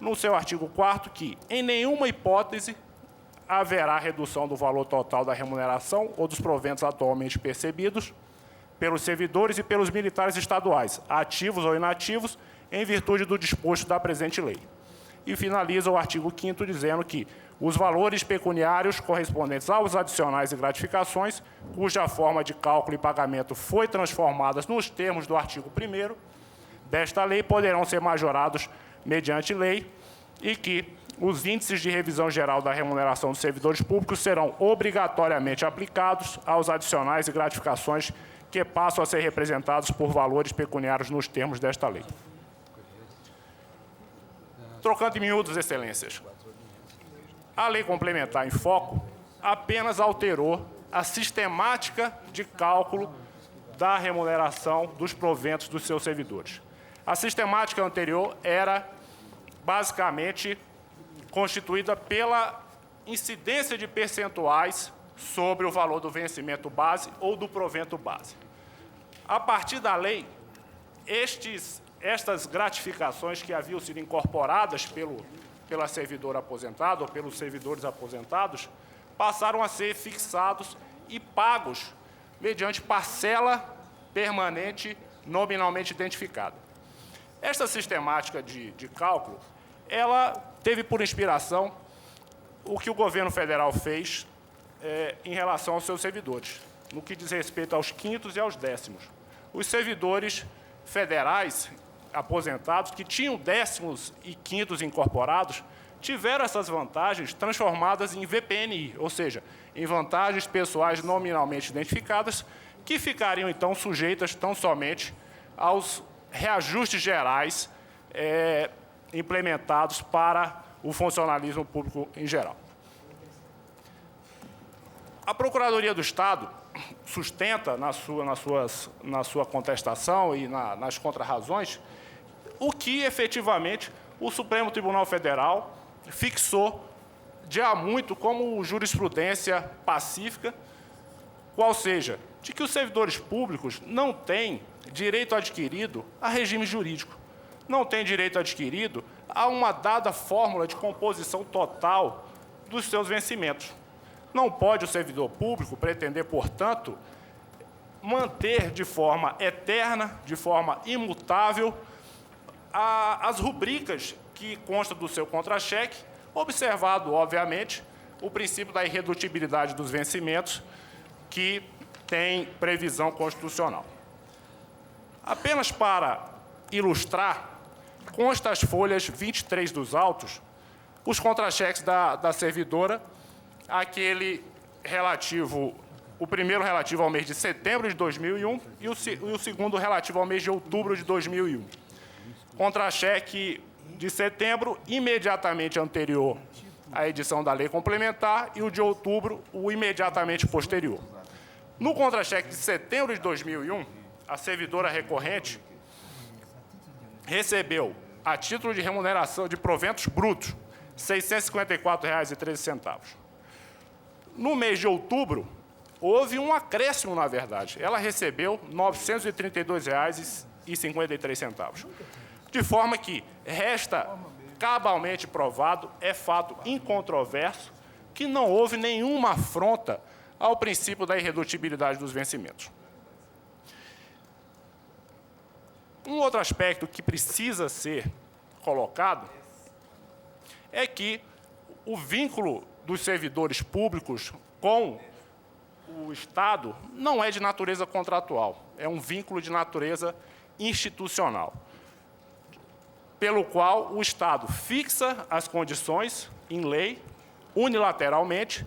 no seu artigo 4º, que em nenhuma hipótese haverá redução do valor total da remuneração ou dos proventos atualmente percebidos pelos servidores e pelos militares estaduais, ativos ou inativos, em virtude do disposto da presente lei. E finaliza o artigo 5º dizendo que os valores pecuniários correspondentes aos adicionais e gratificações, cuja forma de cálculo e pagamento foi transformada nos termos do artigo 1º desta lei, poderão ser majorados mediante lei e que os índices de revisão geral da remuneração dos servidores públicos serão obrigatoriamente aplicados aos adicionais e gratificações que passam a ser representados por valores pecuniários nos termos desta lei. Trocando em miúdos, excelências, a lei complementar em foco apenas alterou a sistemática de cálculo da remuneração dos proventos dos seus servidores. A sistemática anterior era, basicamente, constituída pela incidência de percentuais sobre o valor do vencimento base ou do provento base. A partir da lei, estas gratificações que haviam sido incorporadas pela servidora aposentada ou pelos servidores aposentados passaram a ser fixados e pagos mediante parcela permanente nominalmente identificada. Esta sistemática de cálculo, ela teve por inspiração o que o governo federal fez em relação aos seus servidores, no que diz respeito aos quintos e aos décimos. Os servidores federais aposentados que tinham décimos e quintos incorporados tiveram essas vantagens transformadas em VPNI, ou seja, em vantagens pessoais nominalmente identificadas, que ficariam, então, sujeitas tão somente aos reajustes gerais implementados para o funcionalismo público em geral. A Procuradoria do Estado sustenta, na sua contestação e nas contrarrazões, o que, efetivamente, o Supremo Tribunal Federal fixou de há muito como jurisprudência pacífica, qual seja, de que os servidores públicos não têm direito adquirido a regime jurídico, não têm direito adquirido a uma dada fórmula de composição total dos seus vencimentos. Não pode o servidor público pretender, portanto, manter de forma eterna, de forma imutável, as rubricas que constam do seu contra-cheque, observado, obviamente, o princípio da irredutibilidade dos vencimentos, que tem previsão constitucional. Apenas para ilustrar, consta as folhas 23 dos autos, os contra-cheques da servidora, aquele relativo, o primeiro relativo ao mês de setembro de 2001 e o segundo relativo ao mês de outubro de 2001. Contra-cheque de setembro, imediatamente anterior à edição da lei complementar, e o de outubro, o imediatamente posterior. No contra-cheque de setembro de 2001, a servidora recorrente recebeu, a título de remuneração de proventos brutos, R$ 654,13. No mês de outubro, houve um acréscimo, na verdade. Ela recebeu R$ 932,53. De forma que resta cabalmente provado, é fato incontroverso, que não houve nenhuma afronta ao princípio da irredutibilidade dos vencimentos. Um outro aspecto que precisa ser colocado é que o vínculo dos servidores públicos com o Estado não é de natureza contratual, é um vínculo de natureza institucional, pelo qual o Estado fixa as condições em lei, unilateralmente,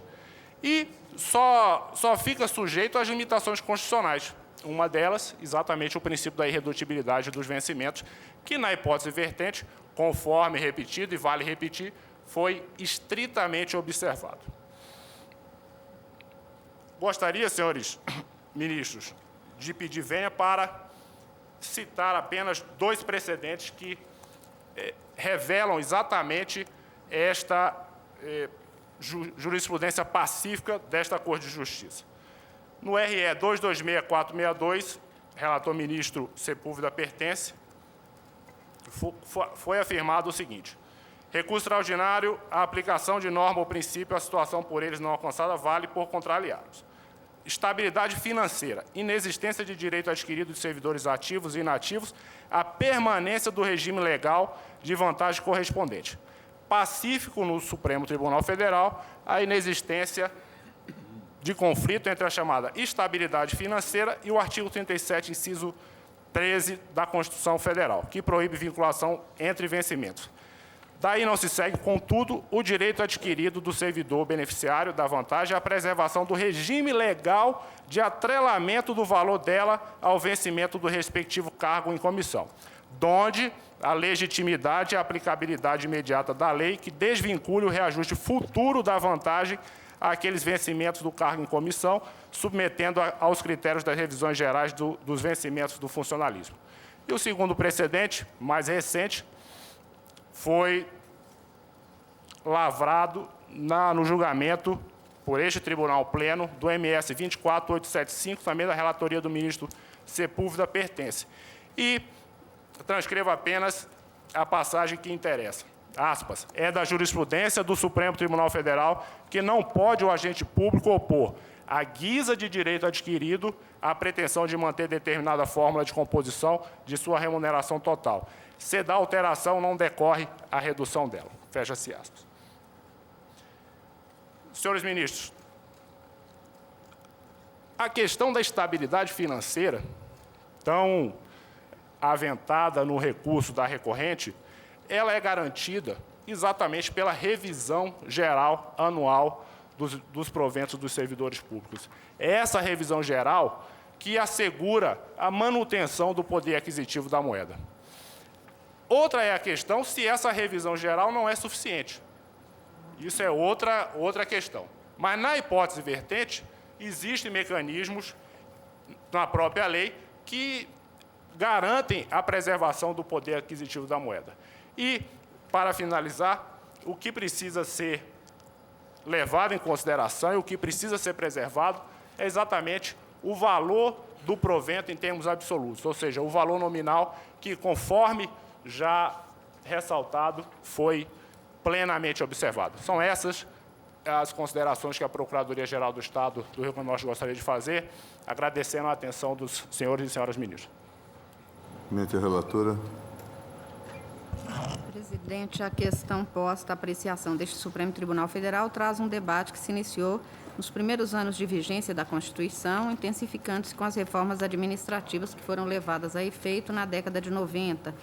e só fica sujeito às limitações constitucionais. Uma delas, exatamente o princípio da irredutibilidade dos vencimentos, que, na hipótese vertente, conforme repetido, e vale repetir, foi estritamente observado. Gostaria, senhores ministros, de pedir venha para citar apenas 2 precedentes que revelam exatamente esta jurisprudência pacífica desta Corte de Justiça. No RE 226462, relator ministro Sepúlveda Pertence, foi afirmado o seguinte: recurso extraordinário, a aplicação de norma ou princípio à situação por eles não alcançada vale por contrariados. Estabilidade financeira, inexistência de direito adquirido de servidores ativos e inativos, a permanência do regime legal de vantagem correspondente. Pacífico no Supremo Tribunal Federal, a inexistência de conflito entre a chamada estabilidade financeira e o artigo 37, inciso 13 da Constituição Federal, que proíbe vinculação entre vencimentos. Daí não se segue, contudo, o direito adquirido do servidor beneficiário da vantagem à preservação do regime legal de atrelamento do valor dela ao vencimento do respectivo cargo em comissão, donde a legitimidade e a aplicabilidade imediata da lei que desvincule o reajuste futuro da vantagem àqueles vencimentos do cargo em comissão, submetendo aos critérios das revisões gerais dos vencimentos do funcionalismo. E o segundo precedente, mais recente, foi lavrado no julgamento por este Tribunal Pleno do MS 24875, também da relatoria do ministro Sepúlveda Pertence. E transcrevo apenas a passagem que interessa. Aspas, é da jurisprudência do Supremo Tribunal Federal que não pode o agente público opor, à guisa de direito adquirido, a pretensão de manter determinada fórmula de composição de sua remuneração total. Se da alteração não decorre a redução dela. Fecha-se aspas. Senhores ministros, a questão da estabilidade financeira, tão aventada no recurso da recorrente, ela é garantida exatamente pela revisão geral anual dos proventos dos servidores públicos. É essa revisão geral que assegura a manutenção do poder aquisitivo da moeda. Outra é a questão se essa revisão geral não é suficiente. Isso é outra questão. Mas, na hipótese vertente, existem mecanismos na própria lei que garantem a preservação do poder aquisitivo da moeda. E, para finalizar, o que precisa ser levado em consideração e o que precisa ser preservado é exatamente o valor do provento em termos absolutos, ou seja, o valor nominal que, conforme já ressaltado, foi plenamente observado. São essas as considerações que a Procuradoria-Geral do Estado do Rio Grande do Norte gostaria de fazer, agradecendo a atenção dos senhores e senhoras ministros. Mente a relatora. Presidente, a questão posta à apreciação deste Supremo Tribunal Federal traz um debate que se iniciou nos primeiros anos de vigência da Constituição, intensificando-se com as reformas administrativas que foram levadas a efeito na década de 90.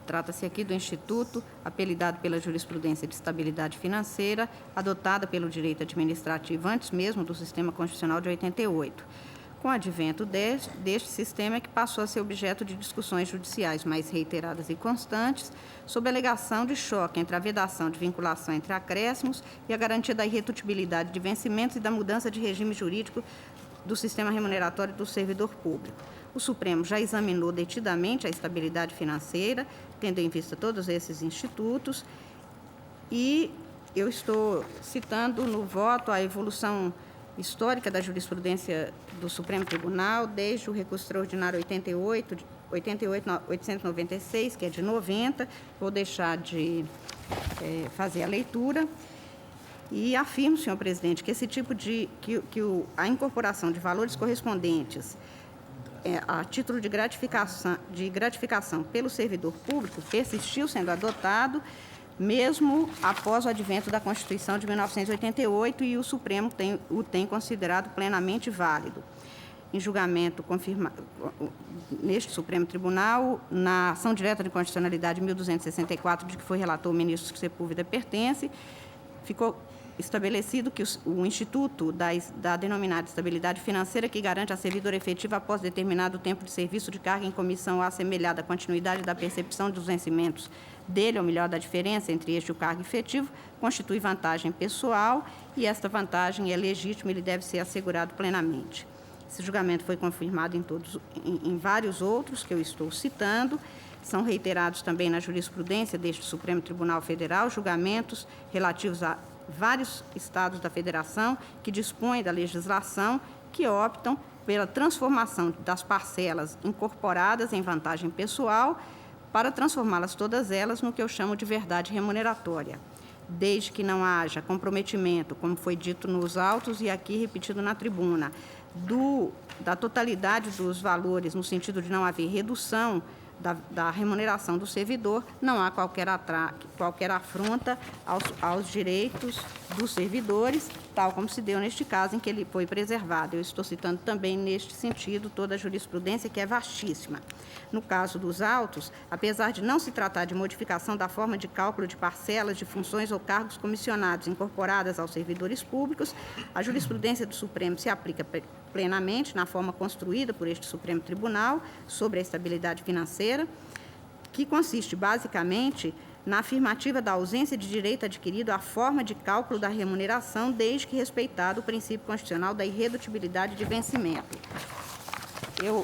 Trata-se aqui do Instituto, apelidado pela jurisprudência de estabilidade financeira, adotada pelo direito administrativo antes mesmo do sistema constitucional de 88. Com o advento deste sistema é que passou a ser objeto de discussões judiciais mais reiteradas e constantes sob a alegação de choque entre a vedação de vinculação entre acréscimos e a garantia da irredutibilidade de vencimentos e da mudança de regime jurídico do sistema remuneratório do servidor público. O Supremo já examinou detidamente a estabilidade financeira, tendo em vista todos esses institutos, e eu estou citando no voto a evolução histórica da jurisprudência do Supremo Tribunal, desde o recurso extraordinário 88.896, que é de 90, vou deixar de fazer a leitura, e afirmo, senhor presidente, que esse tipo de, a incorporação de valores correspondentes a título de gratificação pelo servidor público persistiu sendo adotado, mesmo após o advento da Constituição de 1988, e o Supremo o tem considerado plenamente válido. Em julgamento neste Supremo Tribunal, na ação direta de constitucionalidade 1264, de que foi relator o ministro Sepúlveda pertence, ficou estabelecido que o Instituto da denominada estabilidade financeira, que garante a servidora efetiva após determinado tempo de serviço de carga em comissão assemelhada à continuidade da percepção dos vencimentos dele, ou melhor, da diferença entre este e o cargo efetivo, constitui vantagem pessoal, e esta vantagem é legítima e lhe deve ser assegurado plenamente. Esse julgamento foi confirmado em vários outros que eu estou citando. São reiterados também na jurisprudência deste Supremo Tribunal Federal julgamentos relativos a vários estados da federação que dispõem da legislação que optam pela transformação das parcelas incorporadas em vantagem pessoal para transformá-las todas elas no que eu chamo de verdade remuneratória, desde que não haja comprometimento, como foi dito nos autos e aqui repetido na tribuna, da totalidade dos valores, no sentido de não haver redução da remuneração do servidor, não há qualquer afronta aos direitos dos servidores, tal como se deu neste caso em que ele foi preservado. Eu estou citando também, neste sentido, toda a jurisprudência, que é vastíssima. No caso dos autos, apesar de não se tratar de modificação da forma de cálculo de parcelas de funções ou cargos comissionados incorporadas aos servidores públicos, a jurisprudência do Supremo se aplica plenamente na forma construída por este Supremo Tribunal sobre a estabilidade financeira, que consiste basicamente na afirmativa da ausência de direito adquirido à forma de cálculo da remuneração, desde que respeitado o princípio constitucional da irredutibilidade de vencimento.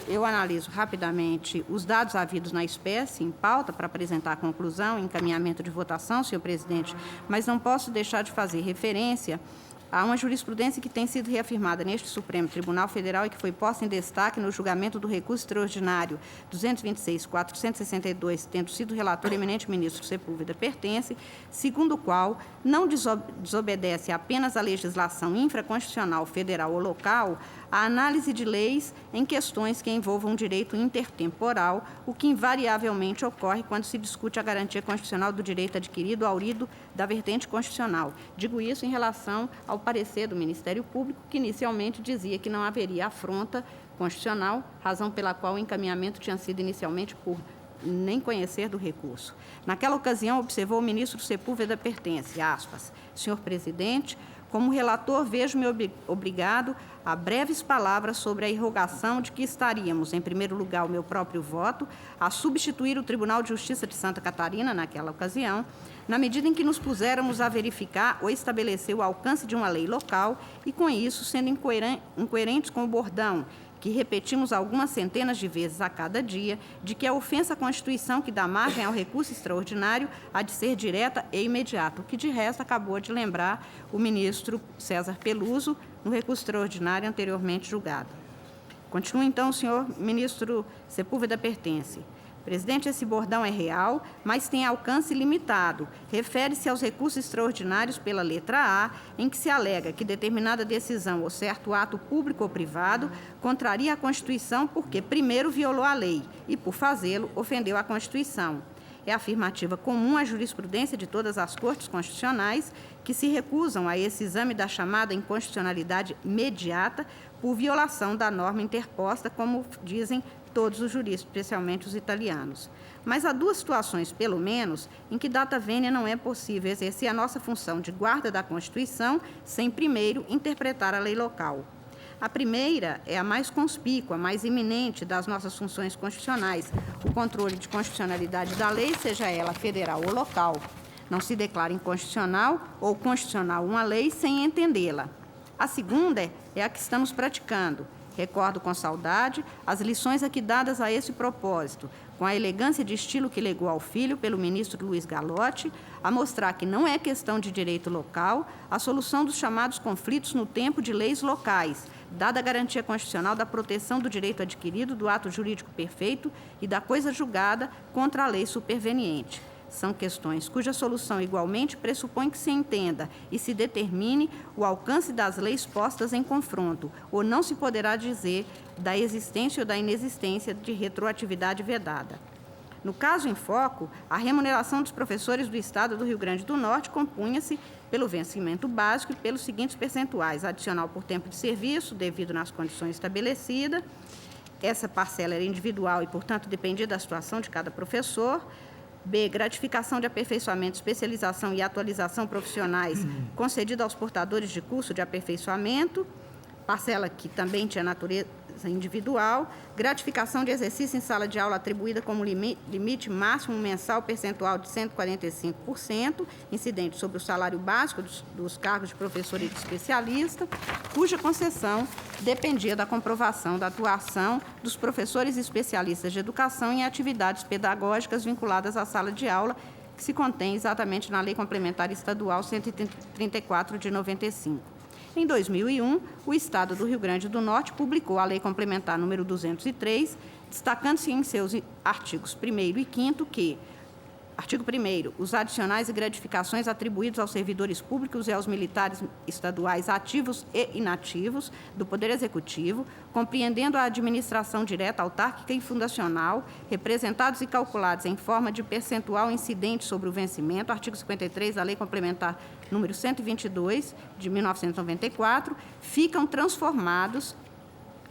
Eu analiso rapidamente os dados havidos na espécie, em pauta, para apresentar a conclusão e encaminhamento de votação, senhor presidente, mas não posso deixar de fazer referência a uma jurisprudência que tem sido reafirmada neste Supremo Tribunal Federal e que foi posta em destaque no julgamento do recurso extraordinário 226.462, tendo sido relator eminente ministro Sepúlveda pertence, segundo o qual não desobedece apenas à legislação infraconstitucional federal ou local a análise de leis em questões que envolvam direito intertemporal, o que invariavelmente ocorre quando se discute a garantia constitucional do direito adquirido aurido da vertente constitucional. Digo isso em relação ao parecer do Ministério Público, que inicialmente dizia que não haveria afronta constitucional, razão pela qual o encaminhamento tinha sido inicialmente por nem conhecer do recurso. Naquela ocasião, observou o ministro Sepúlveda pertence, aspas, senhor presidente, como relator, vejo-me obrigado a breves palavras sobre a irrogação de que estaríamos, em primeiro lugar, o meu próprio voto, a substituir o Tribunal de Justiça de Santa Catarina, naquela ocasião, na medida em que nos puséramos a verificar ou estabelecer o alcance de uma lei local e, com isso, sendo incoerentes com o bordão, que repetimos algumas centenas de vezes a cada dia, de que a ofensa à Constituição que dá margem ao recurso extraordinário há de ser direta e imediata, o que, de resto, acabou de lembrar o ministro César Peluso no recurso extraordinário anteriormente julgado. Continua, então, o senhor ministro Sepúlveda pertence. Presidente, esse bordão é real, mas tem alcance limitado. Refere-se aos recursos extraordinários pela letra A, em que se alega que determinada decisão ou certo ato público ou privado contraria a Constituição porque, primeiro, violou a lei e, por fazê-lo, ofendeu a Constituição. É afirmativa comum à jurisprudência de todas as cortes constitucionais que se recusam a esse exame da chamada inconstitucionalidade mediata por violação da norma interposta, como dizem todos os juristas, especialmente os italianos. Mas há duas situações, pelo menos, em que data vênia não é possível exercer a nossa função de guarda da Constituição sem primeiro interpretar a lei local. A primeira é a mais conspícua, a mais iminente das nossas funções constitucionais, o controle de constitucionalidade da lei, seja ela federal ou local. Não se declara inconstitucional ou constitucional uma lei sem entendê-la. A segunda é a que estamos praticando, Recordo com saudade as lições aqui dadas a esse propósito, com a elegância de estilo que legou ao filho pelo ministro Luiz Gallotti, a mostrar que não é questão de direito local a solução dos chamados conflitos no tempo de leis locais, dada a garantia constitucional da proteção do direito adquirido, do ato jurídico perfeito e da coisa julgada contra a lei superveniente. São questões cuja solução igualmente pressupõe que se entenda e se determine o alcance das leis postas em confronto, ou não se poderá dizer da existência ou da inexistência de retroatividade vedada. No caso em foco, a remuneração dos professores do Estado do Rio Grande do Norte compunha-se pelo vencimento básico e pelos seguintes percentuais: adicional por tempo de serviço, devido nas condições estabelecidas. Essa parcela era individual e, portanto, dependia da situação de cada professor. B, gratificação de aperfeiçoamento, especialização e atualização profissionais concedida aos portadores de curso de aperfeiçoamento, parcela que também tinha natureza individual. Gratificação de exercício em sala de aula atribuída como limite máximo mensal percentual de 145%, incidente sobre o salário básico dos cargos de professor e de especialista, cuja concessão dependia da comprovação da atuação dos professores e especialistas de educação em atividades pedagógicas vinculadas à sala de aula, que se contém exatamente na Lei Complementar Estadual 134 de 95. Em 2001, o Estado do Rio Grande do Norte publicou a Lei Complementar número 203, destacando-se em seus artigos 1º e 5º que: artigo 1º, os adicionais e gratificações atribuídos aos servidores públicos e aos militares estaduais ativos e inativos do Poder Executivo, compreendendo a administração direta, autárquica e fundacional, representados e calculados em forma de percentual incidente sobre o vencimento, artigo 53 da Lei Complementar número 122, de 1994, ficam transformados,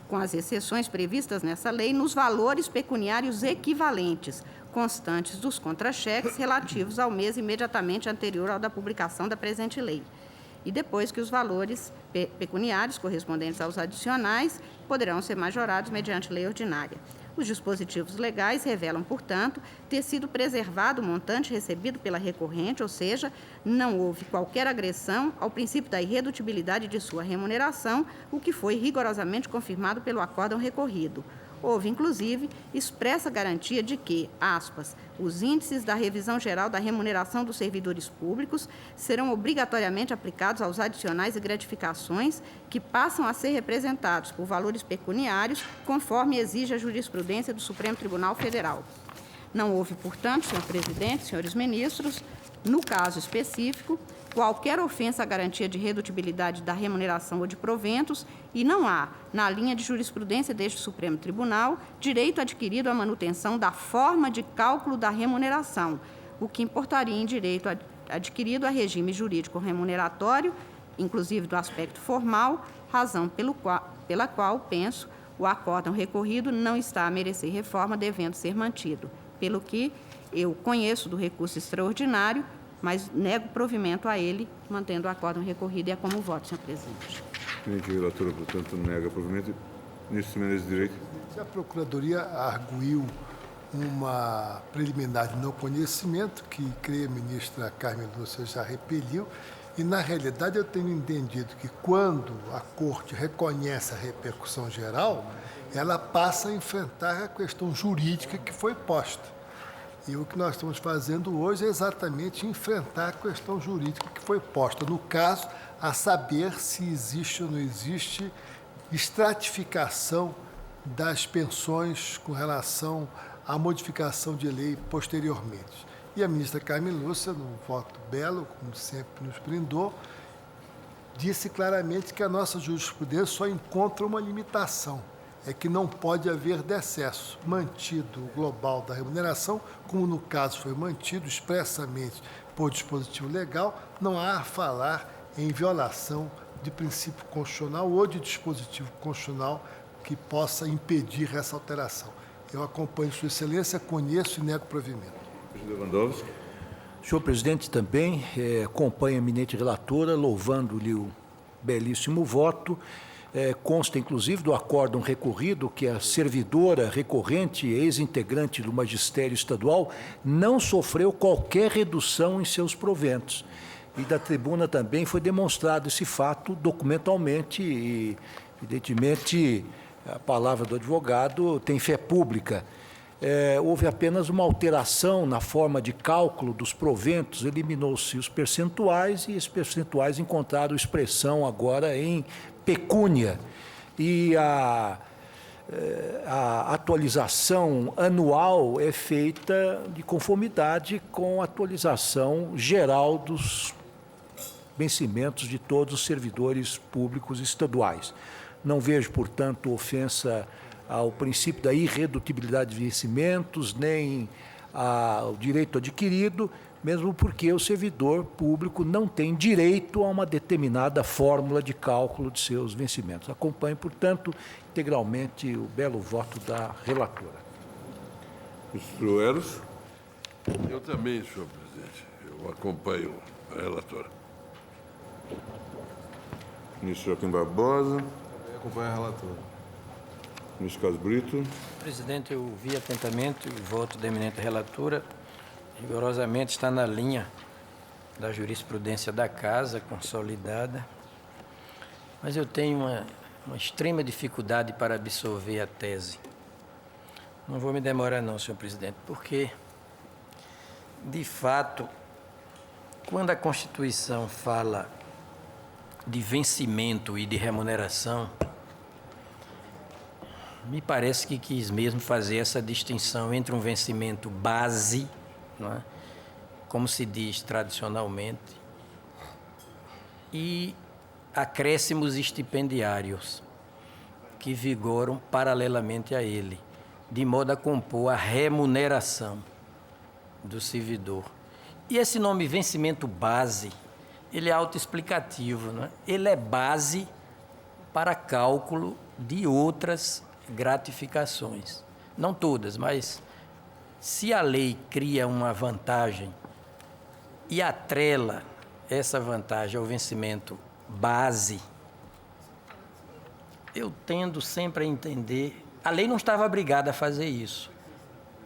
com as exceções previstas nessa lei, nos valores pecuniários equivalentes, constantes dos contra-cheques relativos ao mês imediatamente anterior ao da publicação da presente lei. E depois que os valores pecuniários correspondentes aos adicionais poderão ser majorados mediante lei ordinária. Os dispositivos legais revelam, portanto, ter sido preservado o montante recebido pela recorrente, ou seja, não houve qualquer agressão ao princípio da irredutibilidade de sua remuneração, o que foi rigorosamente confirmado pelo acórdão recorrido. Houve, inclusive, expressa garantia de que, aspas, os índices da revisão geral da remuneração dos servidores públicos serão obrigatoriamente aplicados aos adicionais e gratificações que passam a ser representados por valores pecuniários, conforme exige a jurisprudência do Supremo Tribunal Federal. Não houve, portanto, senhor presidente, senhores ministros, no caso específico, qualquer ofensa à garantia de redutibilidade da remuneração ou de proventos e não há, na linha de jurisprudência deste Supremo Tribunal, direito adquirido à manutenção da forma de cálculo da remuneração, o que importaria em direito adquirido a regime jurídico remuneratório, inclusive do aspecto formal, razão pela qual, penso, o acórdão recorrido não está a merecer reforma, devendo ser mantido, pelo que eu conheço do recurso extraordinário, mas nego provimento a ele, mantendo o acórdão recorrido, e é como voto, senhor presidente. Presidente, relatora, portanto, nega provimento. Ministro Menezes de Direito. A Procuradoria arguiu uma preliminar de não conhecimento, que creio a ministra Carmen Lúcia já repeliu, e, na realidade, eu tenho entendido que, quando a Corte reconhece a repercussão geral, ela passa a enfrentar a questão jurídica que foi posta. E o que nós estamos fazendo hoje é exatamente enfrentar a questão jurídica que foi posta. No caso, a saber se existe ou não existe estratificação das pensões com relação à modificação de lei posteriormente. E a ministra Carmen Lúcia, num voto belo, como sempre nos brindou, disse claramente que a nossa jurisprudência só encontra uma limitação, é que não pode haver decesso, mantido o global da remuneração, como no caso foi mantido expressamente por dispositivo legal, não há a falar em violação de princípio constitucional ou de dispositivo constitucional que possa impedir essa alteração. Eu acompanho Sua Excelência, conheço e nego provimento. Presidente Lewandowski. Senhor presidente, também acompanho a eminente relatora, louvando-lhe o belíssimo voto. Consta, inclusive, do acórdão recorrido que a servidora recorrente e ex-integrante do magistério estadual não sofreu qualquer redução em seus proventos. E da tribuna também foi demonstrado esse fato documentalmente e, evidentemente, a palavra do advogado tem fé pública. Houve apenas uma alteração na forma de cálculo dos proventos, eliminou-se os percentuais e esses percentuais encontraram expressão agora em pecúnia. E a atualização anual é feita de conformidade com a atualização geral dos vencimentos de todos os servidores públicos estaduais. Não vejo, portanto, ofensa ao princípio da irredutibilidade de vencimentos, nem ao direito adquirido, mesmo porque o servidor público não tem direito a uma determinada fórmula de cálculo de seus vencimentos. Acompanho, portanto, integralmente o belo voto da relatora. Ministro Eros. Eu também, senhor presidente. Eu acompanho a relatora. Ministro Joaquim Barbosa. Também acompanho a relatora. Ministro Carlos Brito. Presidente, eu ouvi atentamente o voto da eminente relatora. Rigorosamente está na linha da jurisprudência da Casa, consolidada. Mas eu tenho uma extrema dificuldade para absorver a tese. Não vou me demorar não, senhor presidente, porque, de fato, quando a Constituição fala de vencimento e de remuneração, me parece que quis mesmo fazer essa distinção entre um vencimento base, não é? Como se diz tradicionalmente, e acréscimos estipendiários que vigoram paralelamente a ele, de modo a compor a remuneração do servidor. E esse nome vencimento base, ele é autoexplicativo, não é? Ele é base para cálculo de outras gratificações. Não todas, mas se a lei cria uma vantagem e atrela essa vantagem ao vencimento base, eu tendo sempre a entender, a lei não estava obrigada a fazer isso.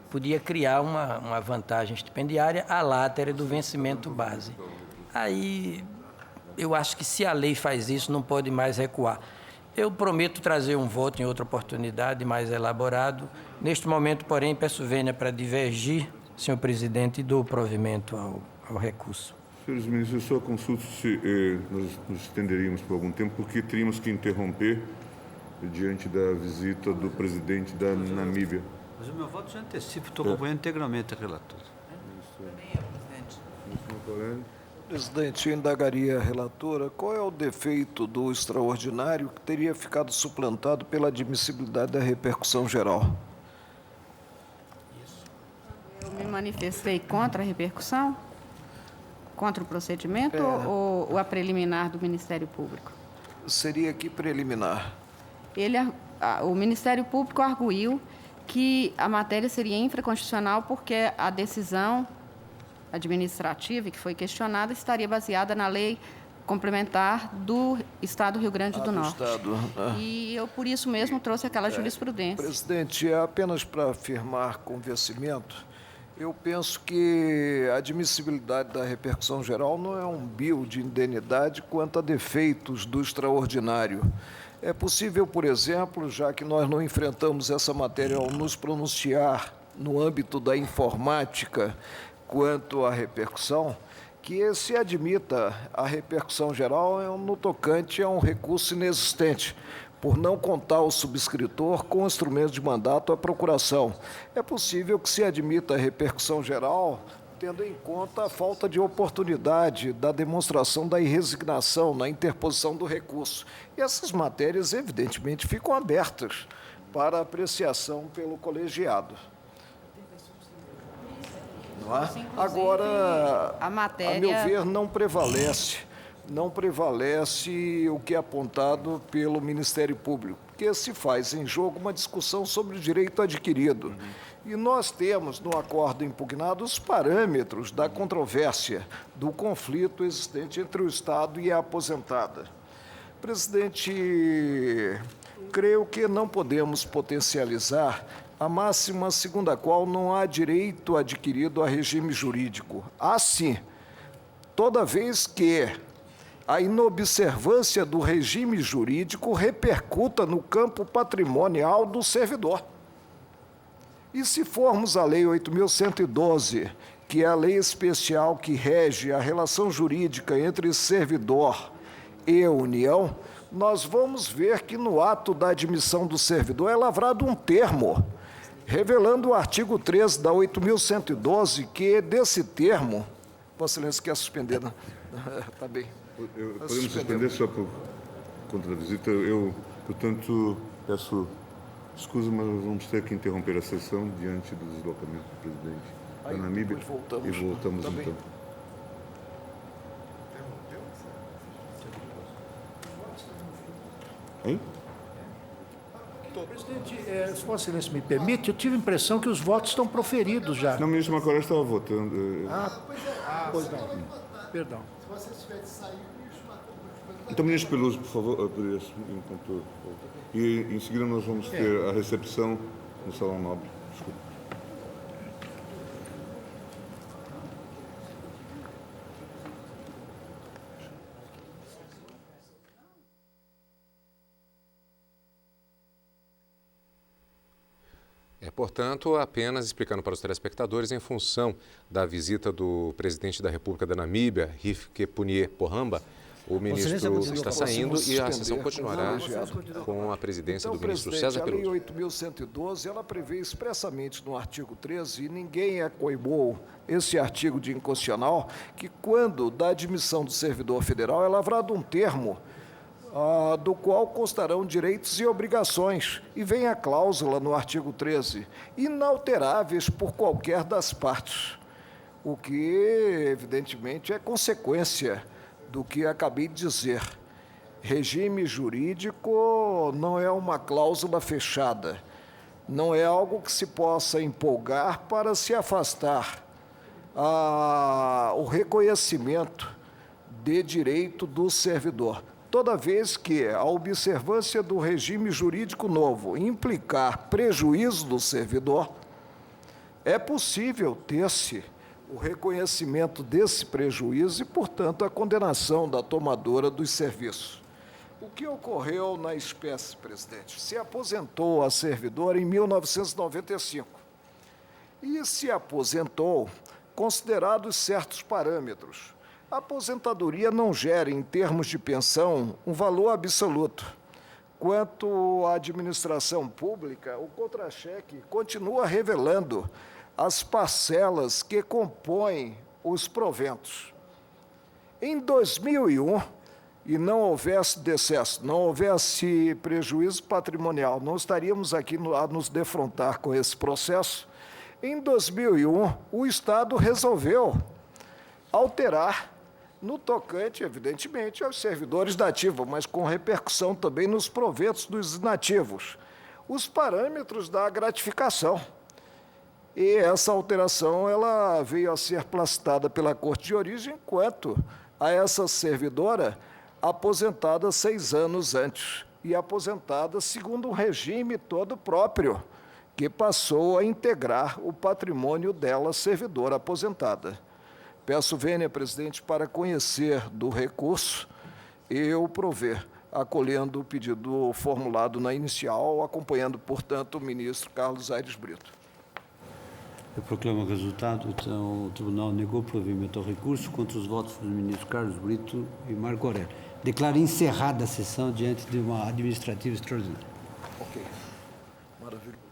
Podia criar uma vantagem estipendiária à látera do vencimento base. Aí, eu acho que se a lei faz isso, não pode mais recuar. Eu prometo trazer um voto em outra oportunidade mais elaborado. Neste momento, porém, peço vênia para divergir, senhor presidente, e dou provimento ao recurso. Senhores ministros, só consulto se nós nos estenderíamos por algum tempo, porque teríamos que interromper diante da visita do presidente da Namíbia. Mas o meu voto já antecipa, estou acompanhando integralmente a relatora. Presidente, eu indagaria a relatora qual é o defeito do extraordinário que teria ficado suplantado pela admissibilidade da repercussão geral. Eu me manifestei contra a repercussão? Contra o procedimento ou a preliminar do Ministério Público? Seria aqui preliminar. O Ministério Público arguiu que a matéria seria infraconstitucional porque a decisão administrativa que foi questionada estaria baseada na lei complementar do Estado do Rio Grande do Norte. E eu, por isso mesmo, trouxe aquela jurisprudência. Presidente, apenas para afirmar com vencimento, eu penso que a admissibilidade da repercussão geral não é um bio de indenidade quanto a defeitos do extraordinário. É possível, por exemplo, já que nós não enfrentamos essa matéria ao nos pronunciar no âmbito da informática quanto à repercussão, que se admita a repercussão geral no tocante a um recurso inexistente, por não contar o subscritor com instrumento de mandato à procuração. É possível que se admita a repercussão geral tendo em conta a falta de oportunidade da demonstração da irresignação na interposição do recurso. E essas matérias, evidentemente, ficam abertas para apreciação pelo colegiado. Não é? Agora, a meu ver, não prevalece o que é apontado pelo Ministério Público, porque se faz em jogo uma discussão sobre o direito adquirido. E nós temos, no acordo impugnado, os parâmetros da controvérsia, do conflito existente entre o Estado e a aposentada. Presidente, creio que não podemos potencializar a máxima segundo a qual não há direito adquirido a regime jurídico. Há sim, toda vez que a inobservância do regime jurídico repercuta no campo patrimonial do servidor. E se formos à Lei 8.112, que é a lei especial que rege a relação jurídica entre servidor e União, nós vamos ver que no ato da admissão do servidor é lavrado um termo, revelando o artigo 13 da 8.112, que desse termo... Vossa Excelência quer suspender, né? Está bem. Podemos suspender só por conta da visita. Eu, portanto, peço escusa, mas vamos ter que interromper a sessão diante do deslocamento do presidente da Namíbia. E voltamos então. Hein? Presidente, se Vossa Excelência me permite, eu tive a impressão que os votos estão proferidos já. Não, o ministro Macoré estava votando. Pois não. Perdão. Se você tiver de sair, o ministro Macoré. Então, ministro Peluso, por favor, enquanto... E em seguida nós vamos ter a recepção no Salão Nobre. Desculpa. Portanto, apenas explicando para os telespectadores, em função da visita do presidente da República da Namíbia, Hifikepunye Pohamba, o ministro está saindo e a sessão continuará com a presidência do ministro César Peluso. A Lei 8.112, ela prevê expressamente no artigo 13, e ninguém acoimou esse artigo de inconstitucional, que quando da admissão do servidor federal é lavrado um termo do qual constarão direitos e obrigações, e vem a cláusula no artigo 13, inalteráveis por qualquer das partes, o que, evidentemente, é consequência do que acabei de dizer. Regime jurídico não é uma cláusula fechada, não é algo que se possa empolgar para se afastar o reconhecimento de direito do servidor. Toda vez que a observância do regime jurídico novo implicar prejuízo do servidor, é possível ter-se o reconhecimento desse prejuízo e, portanto, a condenação da tomadora dos serviços. O que ocorreu na espécie, presidente? Se aposentou a servidora em 1995 e se aposentou considerados certos parâmetros. A aposentadoria não gera, em termos de pensão, um valor absoluto. Quanto à administração pública, o contra-cheque continua revelando as parcelas que compõem os proventos. Em 2001, e não houvesse decesso, não houvesse prejuízo patrimonial, não estaríamos aqui a nos defrontar com esse processo. Em 2001, o Estado resolveu alterar no tocante, evidentemente, aos servidores da ativa, mas com repercussão também nos proventos dos inativos, os parâmetros da gratificação. E essa alteração ela veio a ser placitada pela Corte de Origem quanto a essa servidora aposentada 6 anos antes e aposentada segundo um regime todo próprio, que passou a integrar o patrimônio dela, servidora aposentada. Peço vênia, presidente, para conhecer do recurso e eu prover, acolhendo o pedido formulado na inicial, acompanhando, portanto, o ministro Carlos Aires Brito. Eu proclamo o resultado. Então, o Tribunal negou provimento ao recurso contra os votos dos ministros Carlos Brito e Marco Aurélio. Declaro encerrada a sessão diante de uma administrativa extraordinária. Ok. Maravilha.